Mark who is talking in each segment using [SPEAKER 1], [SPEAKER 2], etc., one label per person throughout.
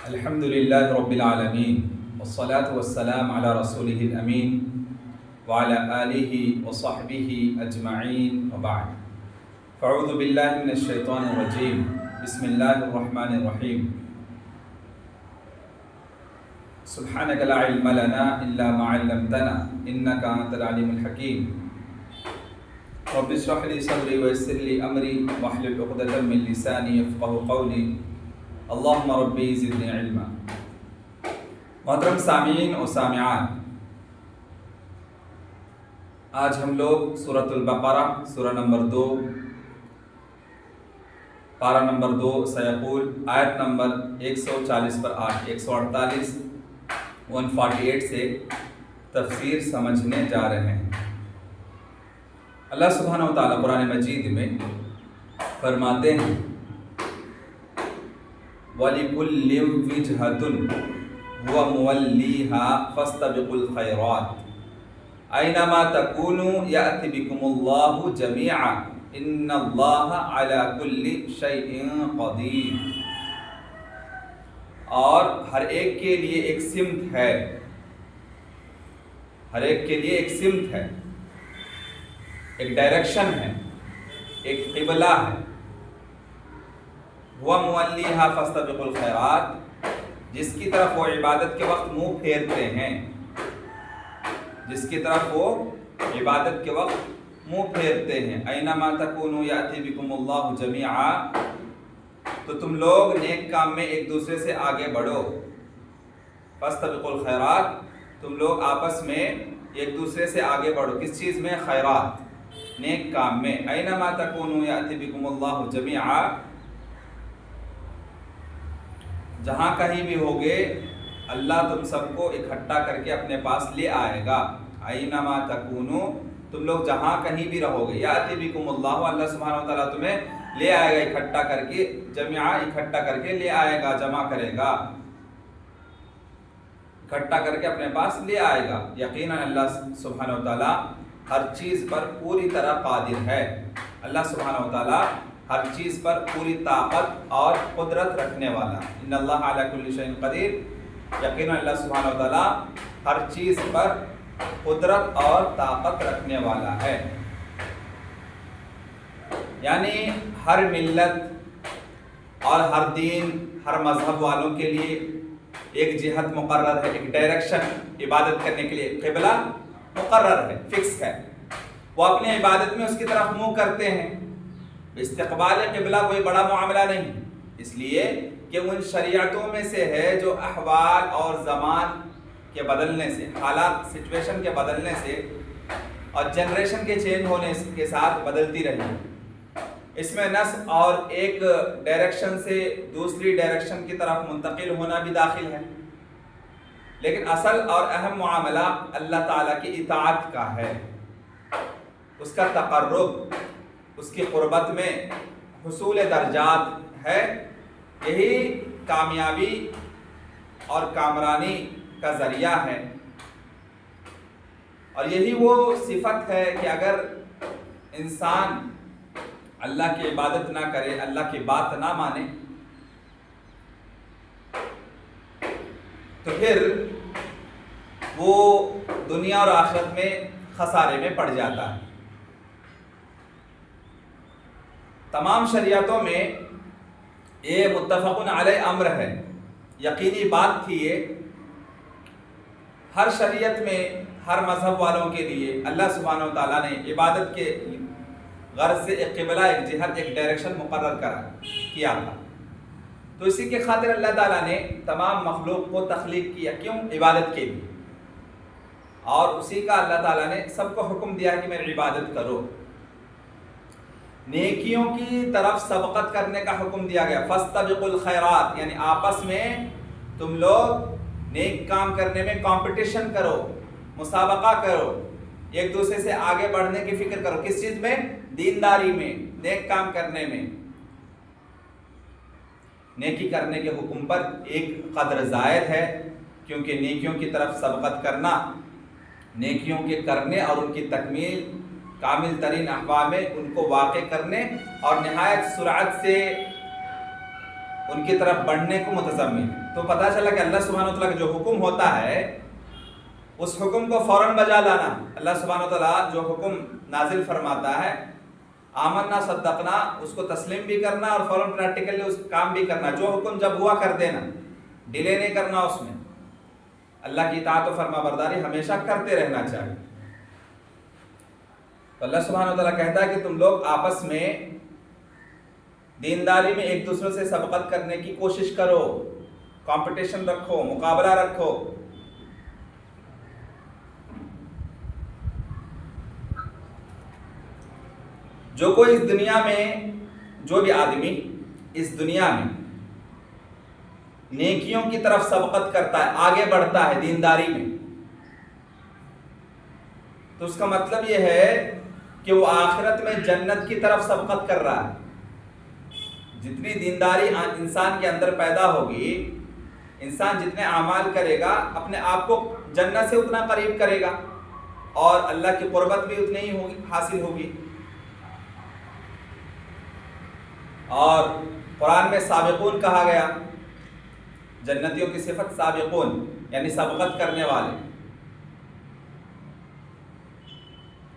[SPEAKER 1] الحمد لله رب العالمين والصلاة والسلام على رسوله الأمين وعلى آله وصحبه أجمعين وبعد فأعوذ بالله من الشيطان الرجيم بسم الله الرحمن الرحيم سبحانك لا علم لنا إلا ما علمتنا إنك أنت العليم الحكيم رب اشرح لي صدري ويسر لي أمري واحلل عقدة من لساني يفقهوا قولي اللهم ربی زدنی علما۔ محترم سامعین و سامعات، آج ہم لوگ سورۃ البقرہ سورہ نمبر 2 پارہ نمبر 2 سیقول آیت نمبر 140 پر 148 148 سے تفسیر سمجھنے جا رہے ہیں۔ اللہ سبحانہ و تعالیٰ قرآن مجید میں فرماتے ہیں وَلِكُلِّ وِجْهَةٌ هُوَ مُوَلِّيهَا فَاسْتَبِقُوا الْخَيْرَاتِ أَيْنَمَا تَكُونُوا يَأْتِ بِكُمُ اللَّهُ جَمِيعًا إِنَّ اللَّهَ عَلَى كُلِّ شَيْءٍ قَدِيرٌ۔ اور ہر ایک کے لیے ایک سمت ہے، ہر ایک کے لیے ایک سمت ہے، ایک ڈائریکشن ہے، ایک قبلہ ہے۔ وہ مُوَلِّيهَا فَاسْتَبِقُوا الْخَيْرَاتِ، جس کی طرف وہ عبادت کے وقت منہ پھیرتے ہیں، جس کی طرف وہ عبادت کے وقت منہ پھیرتے ہیں۔ أَيْنَمَا تَكُونُوا يَأْتِ بِكُمُ اللَّهُ جَمِيعًا، تو تم لوگ نیک کام میں ایک دوسرے سے آگے بڑھو۔ فَاسْتَبِقُوا الْخَيْرَاتِ، تم لوگ آپس میں ایک دوسرے سے آگے بڑھو، کس چیز میں؟ خیرات، نیک کام میں۔ أَيْنَمَا تَكُونُوا يَأْتِ بِكُمُ اللَّهُ جَمِيعًا، جہاں کہیں بھی ہوگے اللہ تم سب کو اکٹھا کر کے اپنے پاس لے آئے گا۔ اینما تکونو، تم لوگ جہاں کہیں بھی رہو گے، یاتی بکم اللہ، اللہ سبحانہ و تعالیٰ تمہیں لے آئے گا اکٹھا کر کے، جميعا اکٹھا کر کے لے آئے گا، جمع کرے گا، اکٹھا کر کے اپنے پاس لے آئے گا۔ یقیناً اللہ سبحانہ و تعالیٰ ہر چیز پر پوری طرح قادر ہے۔ اللہ سبحانہ و تعالیٰ ہر چیز پر پوری طاقت اور قدرت رکھنے والا۔ ان اللہ علی کل شیء قدیر، یقیناً اللہ سبحانہ و تعالیٰ ہر چیز پر قدرت اور طاقت رکھنے والا ہے۔ یعنی ہر ملت اور ہر دین، ہر مذہب والوں کے لیے ایک جہت مقرر ہے، ایک ڈائریکشن عبادت کرنے کے لیے قبلہ مقرر ہے، فکس ہے۔ وہ اپنی عبادت میں اس کی طرف منہ کرتے ہیں۔ استقبال قبلہ کوئی بڑا معاملہ نہیں، اس لیے کہ ان شریعتوں میں سے ہے جو احوال اور زمان کے بدلنے سے، حالات سچویشن کے بدلنے سے اور جنریشن کے چینج ہونے کے ساتھ بدلتی رہی۔ اس میں نسل اور ایک ڈائریکشن سے دوسری ڈائریکشن کی طرف منتقل ہونا بھی داخل ہے، لیکن اصل اور اہم معاملہ اللہ تعالیٰ کی اطاعت کا ہے، اس کا تقرب، اس کی قربت میں حصول درجات ہے۔ یہی کامیابی اور کامرانی کا ذریعہ ہے، اور یہی وہ صفت ہے کہ اگر انسان اللہ کی عبادت نہ کرے، اللہ کی بات نہ مانے، تو پھر وہ دنیا اور آخرت میں خسارے میں پڑ جاتا ہے۔ تمام شریعتوں میں یہ متفق علیہ امر ہے، یقینی بات تھی یہ، ہر شریعت میں ہر مذہب والوں کے لیے اللہ سبحانہ و تعالیٰ نے عبادت کے غرض سے ایک قبلہ، ایک جہت، ایک ڈائریکشن مقرر کیا تھا۔ تو اسی کے خاطر اللہ تعالیٰ نے تمام مخلوق کو تخلیق کیا، کیوں؟ عبادت کے لیے، اور اسی کا اللہ تعالیٰ نے سب کو حکم دیا کہ میری عبادت کرو۔ نیکیوں کی طرف سبقت کرنے کا حکم دیا گیا، فاستبقوا الخیرات، یعنی آپس میں تم لوگ نیک کام کرنے میں کمپٹیشن کرو، مسابقہ کرو، ایک دوسرے سے آگے بڑھنے کی فکر کرو، کس چیز میں؟ دینداری میں، نیک کام کرنے میں۔ نیکی کرنے کے حکم پر ایک قدر زائد ہے، کیونکہ نیکیوں کی طرف سبقت کرنا، نیکیوں کے کرنے اور ان کی تکمیل، کامل ترین احوال میں ان کو واقع کرنے اور نہایت سرعت سے ان کی طرف بڑھنے کو متضمن ہے۔ تو پتہ چلا کہ اللہ سبحانہ وتعالیٰ کا جو حکم ہوتا ہے اس حکم کو فوراً بجا لانا۔ اللہ سبحانہ وتعالیٰ جو حکم نازل فرماتا ہے آمنا صدقنا، اس کو تسلیم بھی کرنا اور فوراً پریکٹیکلی اس کام بھی کرنا، جو حکم جب ہوا کر دینا، ڈیلے نہیں کرنا اس میں۔ اللہ کی اطاعت و فرما برداری ہمیشہ کرتے رہنا چاہیے۔ تو اللہ سبحانہ وتعالیٰ کہتا ہے کہ تم لوگ آپس میں دینداری میں ایک دوسرے سے سبقت کرنے کی کوشش کرو، کمپٹیشن رکھو، مقابلہ رکھو۔ جو کوئی اس دنیا میں، جو بھی آدمی اس دنیا میں نیکیوں کی طرف سبقت کرتا ہے، آگے بڑھتا ہے دینداری میں، تو اس کا مطلب یہ ہے کہ وہ آخرت میں جنت کی طرف سبقت کر رہا ہے۔ جتنی دینداری انسان کے اندر پیدا ہوگی، انسان جتنے اعمال کرے گا اپنے آپ کو جنت سے اتنا قریب کرے گا اور اللہ کی قربت بھی اتنی ہی حاصل ہوگی۔ اور قرآن میں سابقون کہا گیا، جنتیوں کی صفت سابقون یعنی سبقت کرنے والے۔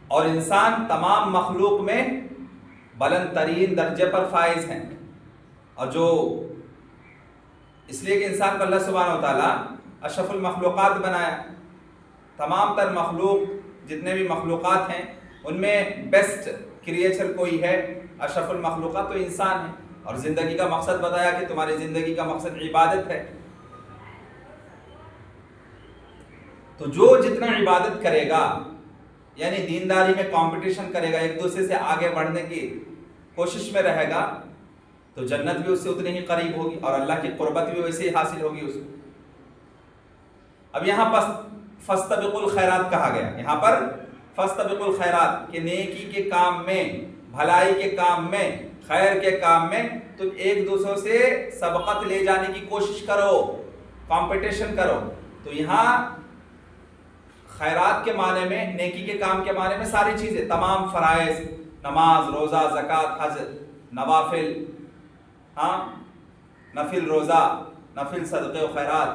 [SPEAKER 1] اور انسان تمام مخلوق میں بلند ترین درجے پر فائز ہیں، اور جو اس لیے کہ انسان کو اللہ سبحانہ وتعالیٰ اشرف المخلوقات بنایا۔ تمام تر مخلوق جتنے بھی مخلوقات ہیں ان میں بیسٹ کریچر کوئی ہے، اشرف المخلوقات تو انسان ہے۔ اور زندگی کا مقصد بتایا کہ تمہاری زندگی کا مقصد عبادت ہے۔ تو جو جتنا عبادت کرے گا، یعنی دینداری میں کمپٹیشن کرے گا، ایک دوسرے سے آگے بڑھنے کی کوشش میں رہے گا، تو جنت بھی اس سے اتنی ہی قریب ہوگی اور اللہ کی قربت بھی ویسے ہی حاصل ہوگی اس کو۔ اب یہاں پر فاستبقوا الخیرات کہا گیا، یہاں پر فاستبقوا الخیرات کہ نیکی کے کام میں، بھلائی کے کام میں، خیر کے کام میں تم ایک دوسرے سے سبقت لے جانے کی کوشش کرو، کمپٹیشن کرو۔ تو یہاں خیرات کے معنی میں، نیکی کے کام کے معنی میں ساری چیزیں، تمام فرائض، نماز، روزہ، زکوٰۃ، حج، نوافل، نفل روزہ، نفل صدقے و خیرات،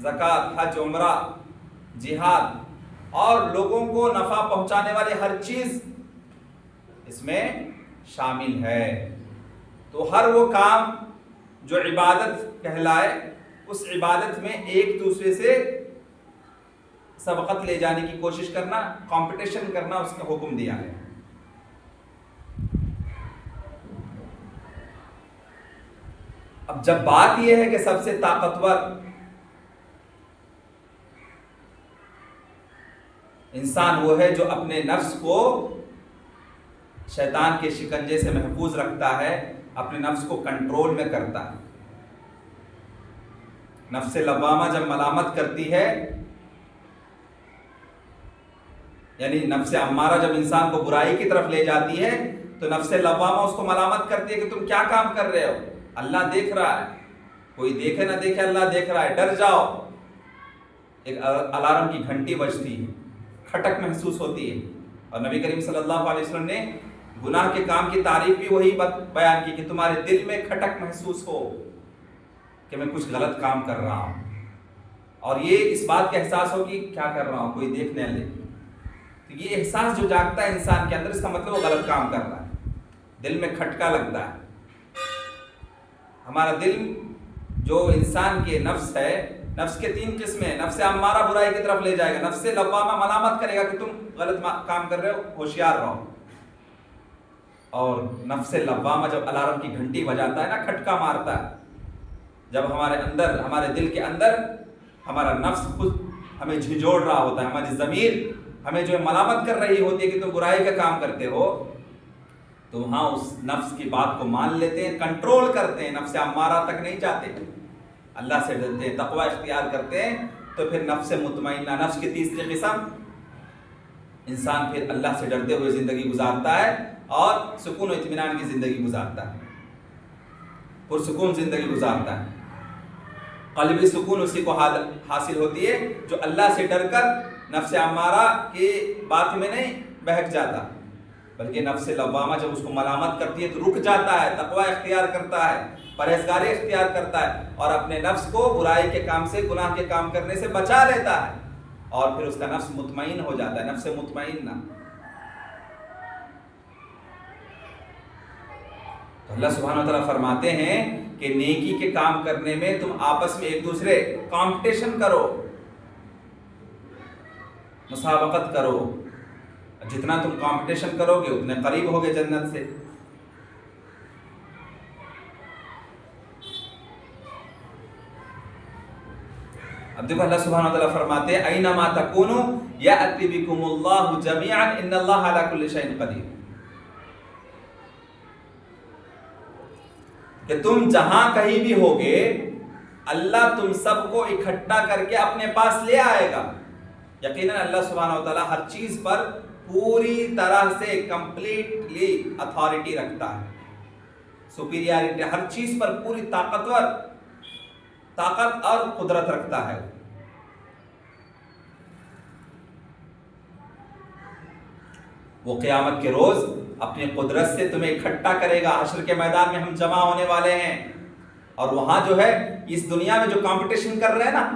[SPEAKER 1] زکوٰۃ، حج، عمرہ، جہاد، اور لوگوں کو نفع پہنچانے والی ہر چیز اس میں شامل ہے۔ تو ہر وہ کام جو عبادت کہلائے، اس عبادت میں ایک دوسرے سے سبقت لے جانے کی کوشش کرنا، کمپٹیشن کرنا، اس کا حکم دیا ہے۔ اب جب بات یہ ہے کہ سب سے طاقتور انسان وہ ہے جو اپنے نفس کو شیطان کے شکنجے سے محفوظ رکھتا ہے، اپنے نفس کو کنٹرول میں کرتا ہے۔ نفس لوامہ جب ملامت کرتی ہے، یعنی نفس امارہ جب انسان کو برائی کی طرف لے جاتی ہے، تو نفس لوامہ اس کو ملامت کرتی ہے کہ تم کیا کام کر رہے ہو، اللہ دیکھ رہا ہے، کوئی دیکھے نہ دیکھے اللہ دیکھ رہا ہے، ڈر جاؤ۔ ایک الارم کی گھنٹی بجتی ہے، کھٹک محسوس ہوتی ہے۔ اور نبی کریم صلی اللہ علیہ وسلم نے گناہ کے کام کی تعریف بھی وہی بیان کی کہ تمہارے دل میں کھٹک محسوس ہو کہ میں کچھ غلط کام کر رہا ہوں، اور یہ اس بات کا احساس ہو کہ کیا کر رہا ہوں، کوئی دیکھنے لے۔ تو یہ احساس جو جاگتا ہے انسان کے اندر، اس کا مطلب وہ غلط کام کر رہا ہے، دل میں کھٹکا لگتا ہے۔ ہمارا دل جو انسان کے نفس ہے، نفس کے 3 قسمیں، نفس امارہ برائی کی طرف لے جائے گا، نفس لوامہ ملامت کرے گا کہ تم غلط کام کر رہے ہو، ہوشیار رہو، اور نفس لوامہ جب الارم کی گھنٹی بجاتا ہے نا، کھٹکا مارتا ہے، جب ہمارے اندر، ہمارے دل کے اندر ہمارا نفس خود ہمیں جھنجھوڑ رہا ہوتا ہے، ہماری ضمیر ہمیں جو ہے ملامت کر رہی ہوتی ہے کہ تم برائی کا کام کرتے ہو، تو وہاں اس نفس کی بات کو مان لیتے ہیں، کنٹرول کرتے ہیں، نفس امارہ تک نہیں جاتے، اللہ سے ڈرتے ہیں، تقوی اختیار کرتے ہیں، تو پھر نفس مطمئنہ، نفس کی تیسری قسم، انسان پھر اللہ سے ڈرتے ہوئے زندگی گزارتا ہے اور سکون و اطمینان کی زندگی گزارتا ہے، پرسکون زندگی گزارتا ہے۔ قلبی سکون اسی کو حاصل ہوتی ہے جو اللہ سے ڈر کر نفس امارہ کی بات میں نہیں بہک جاتا، بلکہ نفس لوامہ جب اس کو ملامت کرتی ہے تو رک جاتا ہے، تقوی اختیار کرتا ہے، پرہیزگاری اختیار کرتا ہے اور اپنے نفس کو برائی کے کام سے، گناہ کے کام کرنے سے بچا لیتا ہے، اور پھر اس کا نفس مطمئن ہو جاتا ہے، نفس مطمئنہ۔ تو اللہ سبحانہ وتعالیٰ فرماتے ہیں کہ نیکی کے کام کرنے میں تم آپس میں ایک دوسرے کمپٹیشن کرو، مسابقت کرو، جتنا تم کمپٹیشن کرو گے اتنے قریب ہوگے جنت سے۔ اب دیکھو اللہ سبحانہ وتعالیٰ فرماتے ہیں اینما تکونوا یأتی بکم اللہ جمیعا ان اللہ علی کل شیء قدیر، کہ تم جہاں کہیں بھی ہوگے اللہ تم سب کو اکٹھا کر کے اپنے پاس لے آئے گا۔ یقیناً اللہ سبحانہ وتعالیٰ ہر چیز پر پوری طرح سے کمپلیٹلی اتھارٹی رکھتا ہے، سپیریارٹی، ہر چیز پر پوری طاقت اور قدرت رکھتا ہے۔ وہ قیامت کے روز اپنی قدرت سے تمہیں اکٹھا کرے گا، حشر کے میدان میں ہم جمع ہونے والے ہیں، اور وہاں جو ہے اس دنیا میں جو کمپٹیشن کر رہے ہیں نا،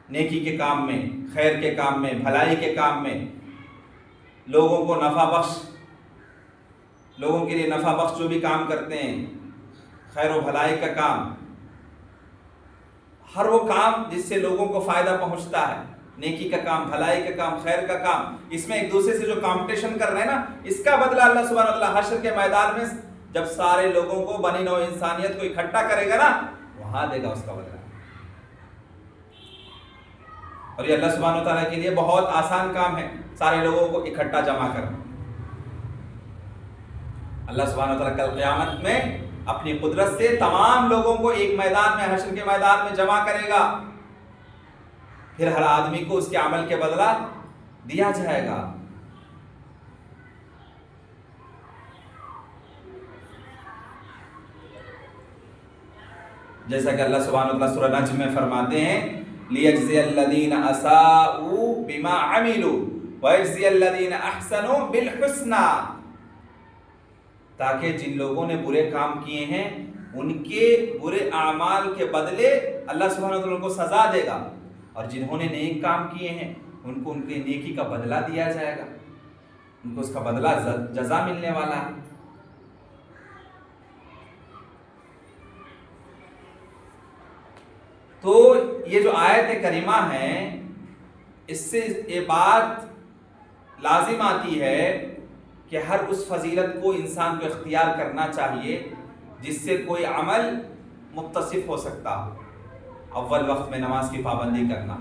[SPEAKER 1] نیکی کے کام میں، خیر کے کام میں، بھلائی کے کام میں، لوگوں کو نفع بخش، لوگوں کے لیے نفع بخش جو بھی کام کرتے ہیں، خیر و بھلائی کا کام، ہر وہ کام جس سے لوگوں کو فائدہ پہنچتا ہے، نیکی کا کام، بھلائی کا کام، خیر کا کام، اس میں ایک دوسرے سے جو کمپٹیشن کر رہے ہیں نا، اس کا بدلہ اللہ سبحانہ وتعالیٰ حشر کے میدان میں جب سارے لوگوں کو، بنی نوع انسانیت کو اکٹھا کرے گا نا، وہاں دے گا اس کا بدلہ۔ اور یہ اللہ سبحانہ وتعالیٰ کے لیے بہت آسان کام ہے، سارے لوگوں کو اکٹھا جمع کرنا۔ اللہ سبحانہ وتعالیٰ کل قیامت میں اپنی قدرت سے تمام لوگوں کو ایک میدان میں، حشر کے میدان میں جمع کرے گا، پھر ہر آدمی کو اس کے عمل کے بدلہ دیا جائے گا۔ جیسا کہ اللہ سبحانہ وتعالیٰ سورہ نجم میں فرماتے ہیں لِيَجْزِيَ الَّذِينَ أَسَاءُوا بِمَا عَمِلُوا وَيَجْزِيَ الَّذِينَ أَحْسَنُوا بِالْحُسْنَى، تاکہ جن لوگوں نے برے کام کیے ہیں ان کے برے اعمال کے بدلے اللہ سبحانہ وتعالیٰ کو سزا دے گا، اور جنہوں نے نیک کام کیے ہیں ان کو ان کے نیکی کا بدلہ دیا جائے گا، ان کو اس کا بدلہ جزا ملنے والا ہے۔ تو یہ جو آیت کریمہ ہے، اس سے یہ بات لازم آتی ہے کہ ہر اس فضیلت کو انسان کو اختیار کرنا چاہیے جس سے کوئی عمل متصف ہو سکتا ہو۔ اول وقت میں نماز کی پابندی کرنا،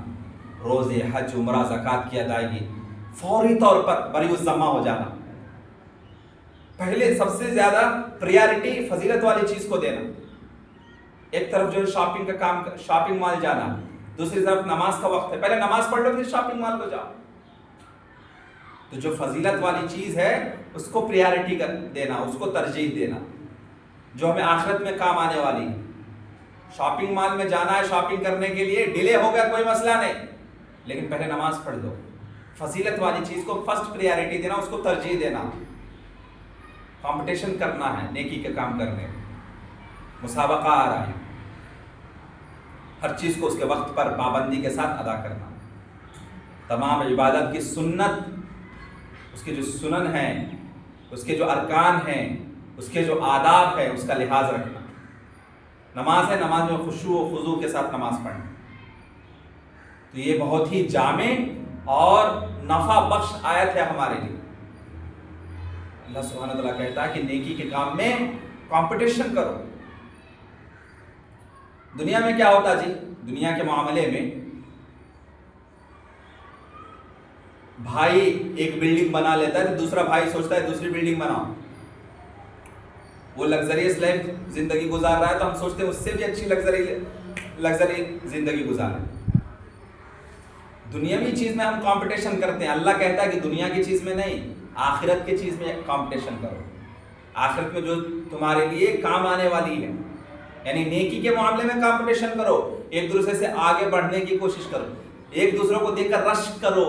[SPEAKER 1] روزے، حج، عمرہ، زکوٰۃ کی ادائیگی، فوری طور پر بری الذمہ ہو جانا، پہلے سب سے زیادہ پریارٹی فضیلت والی چیز کو دینا۔ ایک طرف جو ہے شاپنگ کا کام، شاپنگ مال جانا، دوسری طرف نماز کا وقت ہے، پہلے نماز پڑھ لو پھر شاپنگ مال کو جاؤ۔ تو جو فضیلت والی چیز ہے اس کو پریارٹی دینا، اس کو ترجیح دینا، جو ہمیں آخرت میں کام آنے والی ہے۔ شاپنگ مال میں جانا ہے شاپنگ کرنے کے لیے، ڈیلے ہو گیا کوئی مسئلہ نہیں، لیکن پہلے نماز پڑھ دو۔ فضیلت والی چیز کو فرسٹ پریارٹی دینا، اس کو ترجیح دینا۔ کمپٹیشن کرنا ہے نیکی کے کام کرنے، مسابقہ آ رہا ہے، ہر چیز کو اس کے وقت پر پابندی کے ساتھ ادا کرنا۔ تمام عبادت کی سنت، اس کے جو سنن ہیں، اس کے جو ارکان ہیں، اس کے جو آداب ہیں، اس کا لحاظ رکھنا۔ نماز ہے، نماز میں خشوع و خضوع کے ساتھ نماز پڑھنا۔ تو یہ بہت ہی جامع اور نفع بخش آیت ہے ہمارے لیے۔ اللہ سبحانہ وتعالیٰ کہتا ہے کہ نیکی کے کام میں کمپٹیشن کرو۔ دنیا میں کیا ہوتا جی؟ دنیا کے معاملے میں بھائی ایک بلڈنگ بنا لیتا ہے تو دوسرا بھائی سوچتا ہے دوسری بلڈنگ بناؤ۔ وہ لگزریس لائف زندگی گزار رہا ہے تو ہم سوچتے ہیں اس سے بھی اچھی لگزری زندگی گزاریں۔ دنیاوی چیز میں ہم کمپٹیشن کرتے ہیں، اللہ کہتا ہے کہ دنیا کی چیز میں نہیں، آخرت کی چیز میں کمپٹیشن کرو۔ آخرت میں جو تمہارے لیے کام آنے والی ہے، یعنی نیکی کے معاملے میں کمپٹیشن کرو، ایک دوسرے سے آگے بڑھنے کی کوشش کرو، ایک دوسرے کو دیکھ کر رشک کرو،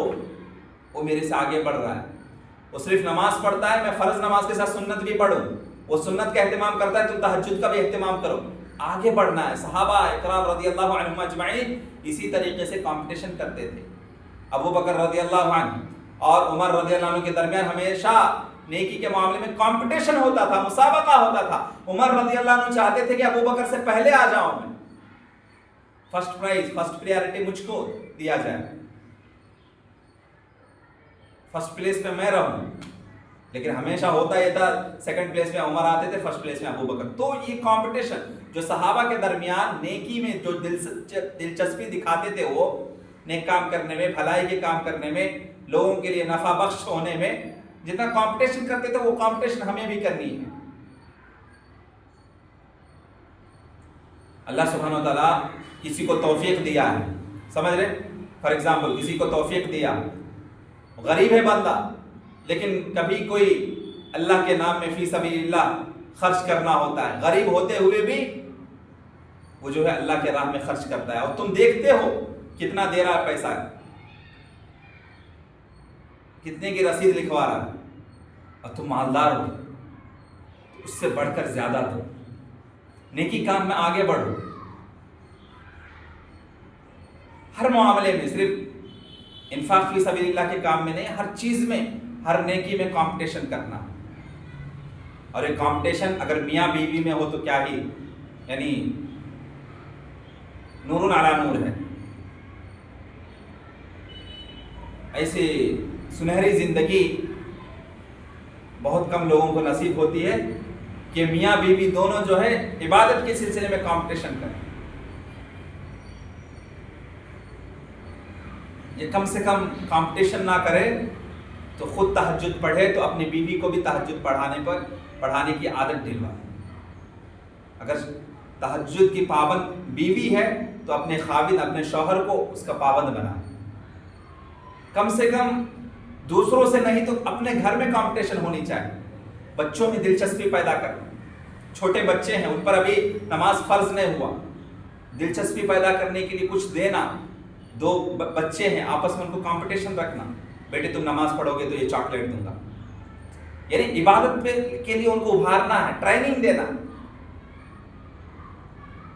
[SPEAKER 1] وہ میرے سے آگے بڑھ رہا ہے، وہ صرف نماز پڑھتا ہے، میں فرض نماز کے ساتھ سنت بھی پڑھوں، وہ سنت کا اہتمام کرتا ہے، تم تہجد کا بھی اہتمام کرو، آگے بڑھنا ہے۔ صحابہ اکرام رضی اللہ عنہم اجمعین اسی طریقے سے کمپٹیشن کرتے تھے۔ ابو بکر رضی اللہ عنہ اور عمر رضی اللہ عنہ کے درمیان ہمیشہ نیکی کے معاملے میں کمپٹیشن ہوتا تھا، مسابقہ ہوتا تھا۔ عمر رضی اللہ عنہ چاہتے تھے کہ ابو بکر سے پہلے آ جاؤں میں، فرسٹ پرائز، فرسٹ پریارٹی مجھ کو دیا جائے، فرسٹ پلیس پہ میں رہوں، لیکن ہمیشہ ہوتا یہ تھا سیکنڈ پلیس میں عمر آتے تھے، فرسٹ پلیس میں ابو بکر۔ تو یہ کمپٹیشن جو صحابہ کے درمیان نیکی میں جو دلچسپی دکھاتے تھے، وہ نیک کام کرنے میں، بھلائی کے کام کرنے میں، لوگوں کے لیے نفع بخش ہونے میں جتنا کمپٹیشن کرتے تھے، وہ کمپٹیشن ہمیں بھی کرنی ہے۔ اللہ سبحانہ و تعالیٰ کسی کو توفیق دیا ہے، سمجھ رہے، فار ایگزامپل کسی کو توفیق دیا، غریب ہے بندہ، لیکن کبھی کوئی اللہ کے نام میں فی سبیل اللہ خرچ کرنا ہوتا ہے، غریب ہوتے ہوئے بھی وہ جو ہے اللہ کے راہ میں خرچ کرتا ہے، اور تم دیکھتے ہو کتنا دے رہا ہے پیسہ، کتنے کی رسید لکھوا رہا ہے، اور تم مالدار ہو، اس سے بڑھ کر زیادہ دو، نیکی کام میں آگے بڑھو، ہر معاملے میں، صرف انفاق فی سبیل اللہ کے کام میں نہیں، ہر چیز میں، ہر نیکی میں کمپٹیشن کرنا۔ اور یہ کمپٹیشن اگر میاں بیوی میں ہو تو کیا ہی، یعنی نور علی نور ہے۔ ایسی سنہری زندگی بہت کم لوگوں کو نصیب ہوتی ہے کہ میاں بیوی دونوں جو ہے عبادت کے سلسلے میں کمپٹیشن کریں۔ یہ کم سے کم کمپٹیشن نہ کرے تو خود تہجد پڑھے تو اپنی بیوی کو بھی تہجد پڑھانے کی عادت دلوائے۔ اگر تہجد کی پابند بیوی ہے تو اپنے خاوند، اپنے شوہر کو اس کا پابند بنائے۔ کم سے کم دوسروں سے نہیں تو اپنے گھر میں کمپٹیشن ہونی چاہیے، بچوں میں دلچسپی پیدا کرنا، چھوٹے بچے ہیں ان پر ابھی نماز فرض نہیں ہوا، دلچسپی پیدا کرنے کے لیے کچھ دینا، دو بچے ہیں آپس میں ان کو کمپٹیشن رکھنا، بیٹے تم نماز پڑھو گے تو یہ چاکلیٹ دوں گا، یعنی عبادت کے لیے ان کو ابھارنا ہے، ٹریننگ دینا،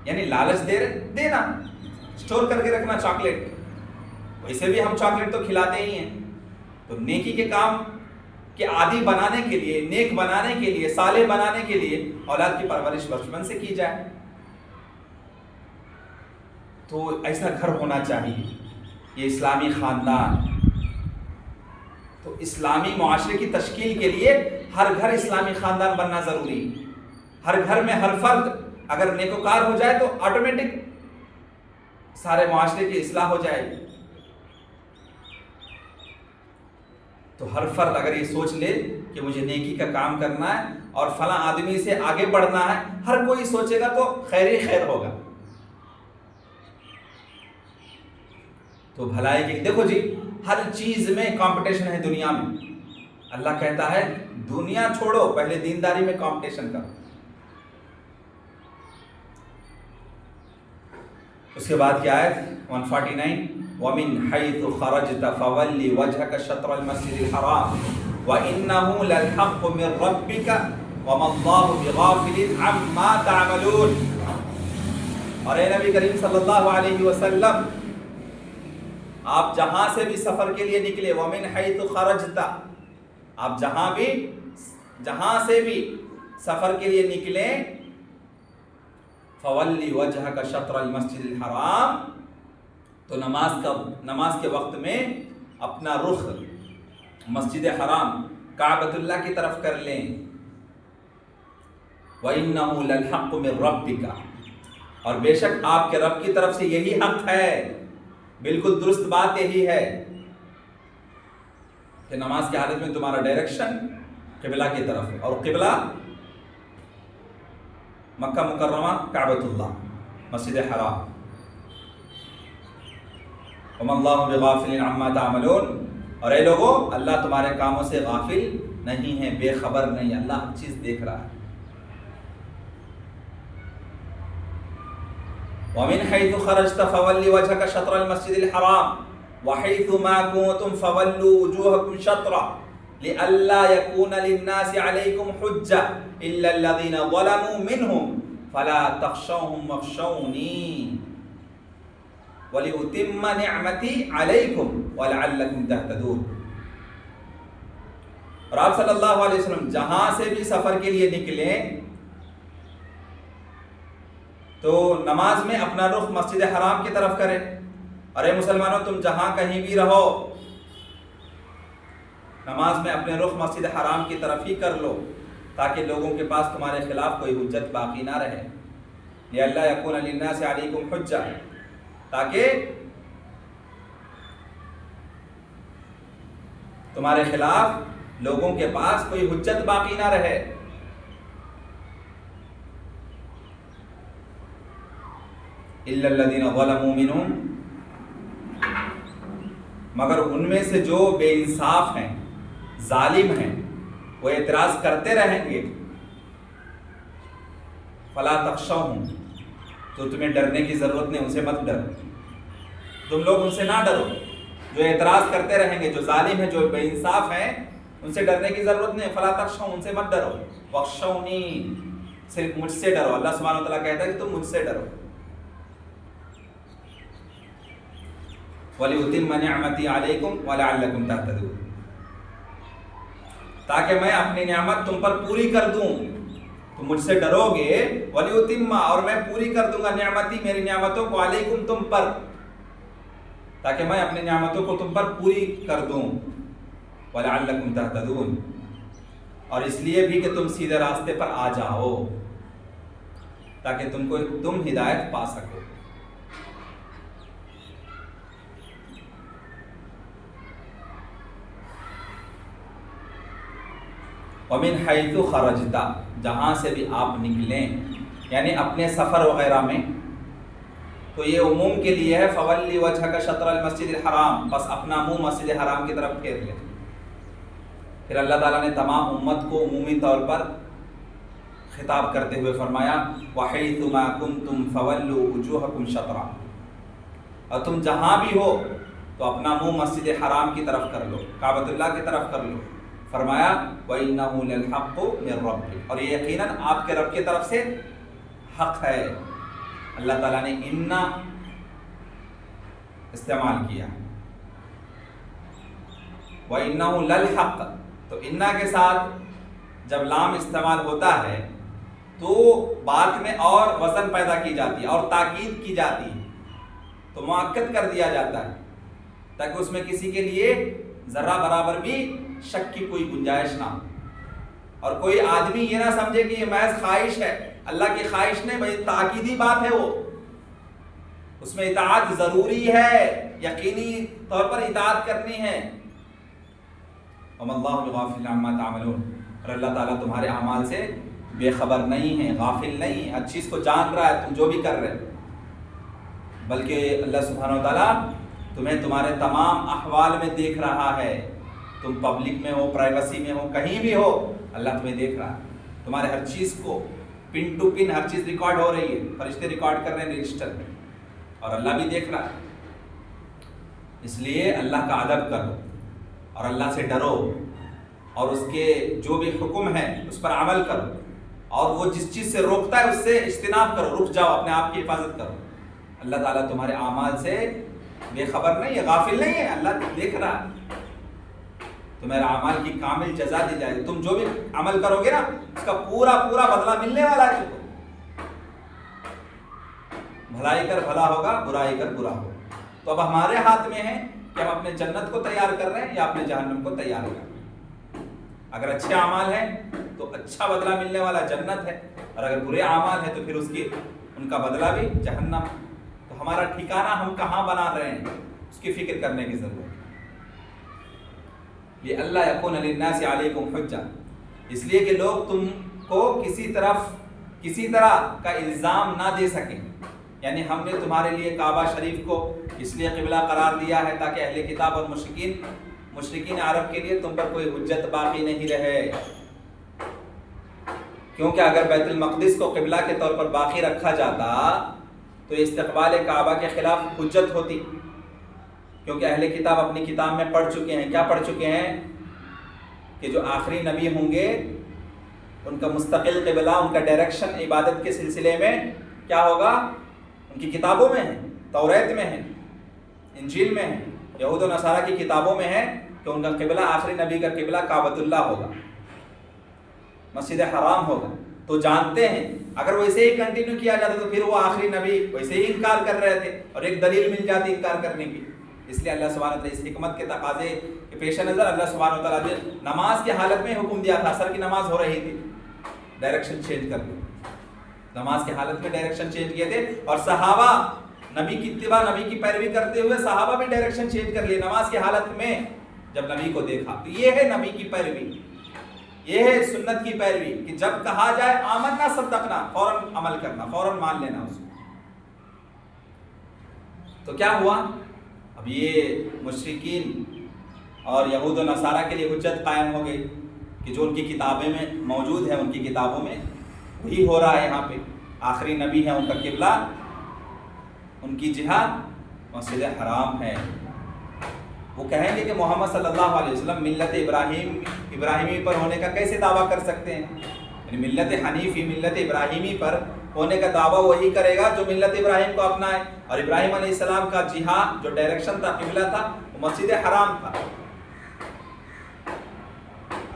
[SPEAKER 1] یعنی لالچ دینا، اسٹور کر کے رکھنا چاکلیٹ، ویسے بھی ہم چاکلیٹ تو کھلاتے ہی ہیں۔ تو نیکی کے کام کے عادی بنانے کے لیے، نیک بنانے کے لیے، صالح بنانے کے لیے اولاد کی پرورش بچپن سے کی جائے، تو ایسا گھر ہونا چاہیے، یہ اسلامی خاندان۔ تو اسلامی معاشرے کی تشکیل کے لیے ہر گھر اسلامی خاندان بننا ضروری ہے۔ ہر گھر میں ہر فرد اگر نیکوکار ہو جائے تو آٹومیٹک سارے معاشرے کی اصلاح ہو جائے گی۔ تو ہر فرد اگر یہ سوچ لے کہ مجھے نیکی کا کام کرنا ہے اور فلاں آدمی سے آگے بڑھنا ہے، ہر کوئی سوچے گا تو خیر ہی خیر ہوگا۔ تو بھلائی کی دیکھو جی، ہر چیز میں کمپٹیشن ہے دنیا میں۔ اللہ کہتا ہے دنیا چھوڑو، پہلے دینداری میں کمپٹیشن کرو۔ اس کے بعد کیا ہے 149 وَمِنْ حَيْثُ خَرَجْتَ فَوَلِّ وَجْهَكَ شَطْرَ الْمَسْجِدِ الْحَرَامِ وَإِنَّهُ لَلْحَقُّ مِنْ رَبِّكَ وَمَا اللَّهُ بِغَافِلٍ عَمَّا تَعْمَلُونَ۔ اور اے نبی کریم صلی اللہ علیہ وسلم، آپ جہاں سے بھی سفر کے لیے نکلے، وَمِنْ حَيْثُ خَرَجْتَ، آپ جہاں سے بھی سفر کے لیے نکلے، فَوَلِّ وَجْهَكَ شَطْرَ الْمَسْجِدِ الْحَرَامِ، تو نماز کے وقت میں اپنا رخ مسجد حرام کعبۃ اللہ کی طرف کر لیں۔ وَإِنَّهُ لَلْحَقُّ مِنْ رَبِّكَ، اور بے شک آپ کے رب کی طرف سے یہی حق ہے، بالکل درست بات یہی ہے کہ نماز کی حالت میں تمہارا ڈائریکشن قبلہ کی طرف ہے، اور قبلہ مکہ مکرمہ کعبۃ اللہ مسجد حرام۔ وَمَا اللَّهُ بِغَافِلٍ عَمَّا تَعْمَلُونَ، اور اے لوگو، اللہ تمہارے کاموں سے غافل نہیں ہے، بے خبر نہیں، اللہ ہر چیز دیکھ رہا ہے۔ وَمِنْ حَيْثُ خَرَجْتَ فَوَلِّ وَجْهَكَ شَطْرَ الْمَسْجِدِ الْحَرَامِ وَحَيْثُ مَا كُنْتُمْ فَوَلُّوا وُجُوهَكُمْ شَطْرَهُ، لِأَلَّا يَكُونَ لِلنَّاسِ عَلَيْكُمْ حُجَّةٌ إِلَّا الَّذِينَ ظَلَمُوا مِنْهُمْ فَلَا تَخْشَوْهُمْ وَاخْشَوْنِي وَلِأُتِمَّ نِعْمَتِي عَلَيْكُمْ وَلَعَلَّكُمْ تَهْتَدُونَ۔ اور آپ صلی اللہ علیہ وسلم جہاں سے بھی سفر کے لیے نکلیں تو نماز میں اپنا رخ مسجد حرام کی طرف کریں۔ ارے مسلمانوں، تم جہاں کہیں بھی رہو، نماز میں اپنے رخ مسجد حرام کی طرف ہی کر لو تاکہ لوگوں کے پاس تمہارے خلاف کوئی حجت باقی نہ رہے۔ لِأَلَّا يَكُونَ لِلنَّاسِ عَلَيْكُمْ حُجَّةٌ، تاکہ تمہارے خلاف لوگوں کے پاس کوئی حجت باقی نہ رہے۔ إِلَّا الَّذِينَ ظَلَمُوا مِنْهُمْ، مگر ان میں سے جو بے انصاف ہیں، ظالم ہیں، وہ اعتراض کرتے رہیں گے۔ فَلَا تَخْشَوْهُمْ، تو تمہیں ڈرنے کی ضرورت نہیں، ان سے مت ڈرو، تم لوگ ان سے نہ ڈرو۔ جو اعتراض کرتے رہیں گے، جو ظالم ہیں، جو بے انصاف ہیں، ان سے ڈرنے کی ضرورت نہیں۔ فَلَا تَخْشَوْهُمْ، ان سے مت ڈرو، وَاخْشَوْنِي، صرف مجھ سے ڈرو۔ اللہ سبحانہ وتعالیٰ کہتا ہے کہ تم مجھ سے ڈرو۔ وَلِأُتِمَّ نِعْمَتِي عَلَيْكُمْ وَلَعَلَّكُمْ تَهْتَدُونَ، تاکہ میں اپنی نعمت تم پر پوری کر دوں۔ تم مجھ سے ڈرو گے، وَلِأُتِمَّ، اور میں پوری کر دوں گا نعمتی، میری نعمتوں کو، علیکم، تم پر، تاکہ میں اپنی نعمتوں کو تم پر پوری کر دوں۔ وَلَعَلَّكُمْ تَهْتَدُونَ، اور اس لیے بھی کہ تم سیدھے راستے پر آ جاؤ، تاکہ تم ہدایت پا سکو۔ وَمِنْ حَيْثُ خَرَجْتَ، جہاں سے بھی آپ نکلیں، یعنی اپنے سفر وغیرہ میں، تو یہ عموم کے لیے ہے۔ فَوَلِّ وَجْهَكَ شَطْرَ الْمَسْجِدِ الْحَرَامِ، بس اپنا منہ مسجد حرام کی طرف پھیر لیں۔ پھر اللہ تعالیٰ نے تمام امت کو عمومی طور پر خطاب کرتے ہوئے فرمایا وَحَيْثُ مَا كُنْتُمْ فَوَلُّوا وُجُوهَكُمْ شَطْرَهُ، اور تم جہاں بھی ہو تو اپنا منہ مسجد حرام کی طرف کر لو، کعبۃ اللہ کی طرف کر لو۔ فرمایا وَإِنَّهُ لَلْحَقُّ مِنْ رَبِّكَ، اور یہ یقیناً آپ کے رب کی طرف سے حق ہے۔ اللہ تعالیٰ نے اِنَّ استعمال کیا، وَإِنَّهُ لَلْحَقُّ، تو اِنَّ کے ساتھ جب لام استعمال ہوتا ہے تو بات میں اور وزن پیدا کی جاتی ہے اور تاکید کی جاتی ہے، تو مؤکد کر دیا جاتا ہے تاکہ اس میں کسی کے لیے ذرہ برابر بھی شک کی کوئی گنجائش نہ ہو، اور کوئی آدمی یہ نہ سمجھے کہ یہ محض خواہش ہے۔ اللہ کی خواہش نہیں بھائی، تاکیدی بات ہے، وہ اس میں اطاعت ضروری ہے، یقینی طور پر اطاعت کرنی ہے۔ وَمَا اللَّهُ بِغَافِلٍ عَمَّا تَعْمَلُونَ، اور اللہ تعالیٰ تمہارے اعمال سے بے خبر نہیں ہے، غافل نہیں ہے، ہر چیز کو جان رہا ہے تم جو بھی کر رہے، بلکہ اللہ سبحانہ وتعالیٰ تمہیں تمہارے تمام احوال میں دیکھ رہا ہے۔ تم پبلک میں ہو، پرائیویسی میں ہو، کہیں بھی ہو، اللہ تمہیں دیکھ رہا ہے، تمہارے ہر چیز کو پن ٹو پن ہر چیز ریکارڈ ہو رہی ہے، فرشتے ریکارڈ کر رہے ہیں رجسٹر میں، اور اللہ بھی دیکھ رہا ہے۔ اس لیے اللہ کا ادب کرو اور اللہ سے ڈرو، اور اس کے جو بھی حکم ہے اس پر عمل کرو، اور وہ جس چیز سے روکتا ہے اس سے اجتناب کرو، رک جاؤ، اپنے آپ کی حفاظت کرو۔ اللہ تعالیٰ تمہارے اعمال سے بے خبر نہیں ہے، غافل نہیں ہے، اللہ دیکھ رہا ہے، تمہارے اعمال کی کامل جزا دی جائے گی۔ تم جو بھی عمل کرو گے نا اس کا پورا بدلہ ملنے والا ہے تم کو۔ بھلائی کر بھلا ہوگا، برائی کر برا ہوگا۔ تو اب ہمارے ہاتھ میں ہے کہ ہم اپنے جنت کو تیار کر رہے ہیں یا اپنے جہنم کو تیار کر رہے ہیں۔ اگر اچھے اعمال ہیں تو اچھا بدلہ ملنے والا جنت ہے، اور اگر برے اعمال ہیں تو پھر ان کا بدلہ بھی جہنم۔ تو ہمارا ٹھکانہ ہم کہاں بنا رہے ہیں اس کی فکر کرنے کی ضرورت ہے۔ لِأَلَّا يَكُونَ لِلنَّاسِ عَلَيْكُمْ حُجَّةٌ، اس لیے کہ لوگ تم کو کسی طرح کا الزام نہ دے سکیں، یعنی ہم نے تمہارے لیے کعبہ شریف کو اس لیے قبلہ قرار دیا ہے تاکہ اہل کتاب اور مشرکین عرب کے لیے تم پر کوئی حجت باقی نہیں رہے، کیونکہ اگر بیت المقدس کو قبلہ کے طور پر باقی رکھا جاتا تو استقبال کعبہ کے خلاف حجت ہوتی، کیونکہ اہل کتاب اپنی کتاب میں پڑھ چکے ہیں، کیا پڑھ چکے ہیں کہ جو آخری نبی ہوں گے ان کا مستقل قبلہ، ان کا ڈائریکشن عبادت کے سلسلے میں کیا ہوگا؟ ان کی کتابوں میں ہے، توریت میں ہے، انجیل میں ہے، یہود و نصارہ کی کتابوں میں ہے کہ ان کا قبلہ، آخری نبی کا قبلہ کعبۃ اللہ ہوگا، مسجد حرام ہوگا۔ تو جانتے ہیں اگر ویسے ہی کنٹینیو کیا جاتا تو پھر وہ آخری نبی ویسے ہی انکار کر رہے تھے اور ایک دلیل مل جاتی انکار کرنے کی۔ اس لیے اللہ سبحانہ وتعالیٰ اس حکمت کے تقاضے کے پیش نظر اللہ سبحانہ وتعالیٰ نے نماز کی حالت میں حکم دیا تھا، عصر کی نماز ہو رہی تھی، ڈائریکشن چینج کر دیا، نماز کی حالت میں ڈائریکشن چینج کیے تھے، اور صحابہ نبی کی اتباع، نبی کی پیروی کرتے ہوئے صحابہ بھی ڈائریکشن چینج کر لیے نماز کی حالت میں جب نبی کو دیکھا۔ تو یہ ہے نبی کی پیروی، یہ ہے سنت کی پیروی کہ جب کہا جائے آمنا صدقنا، فوراً عمل کرنا، فوراً مان لینا اس کو۔ تو کیا ہوا؟ اب یہ مشرکین اور یہود و نصارہ کے لیے حجت قائم ہو گئی کہ جو ان کی کتابیں میں موجود ہے، ان کی کتابوں میں وہی ہو رہا ہے۔ یہاں پہ آخری نبی ہے، ان کا قبلہ، ان کی جہاد مسجد حرام ہے۔ وہ کہیں گے کہ محمد صلی اللہ علیہ وسلم ملت ابراہیمی پر ہونے کا کیسے دعویٰ کر سکتے ہیں؟ یعنی ملت حنیفی، ملت ابراہیمی پر ہونے کا دعویٰ وہی کرے گا جو ملت ابراہیم کو اپنائے، اور ابراہیم علیہ السلام کا جہاد جو ڈائریکشن تھا، قبلہ تھا، وہ مسجد حرام تھا۔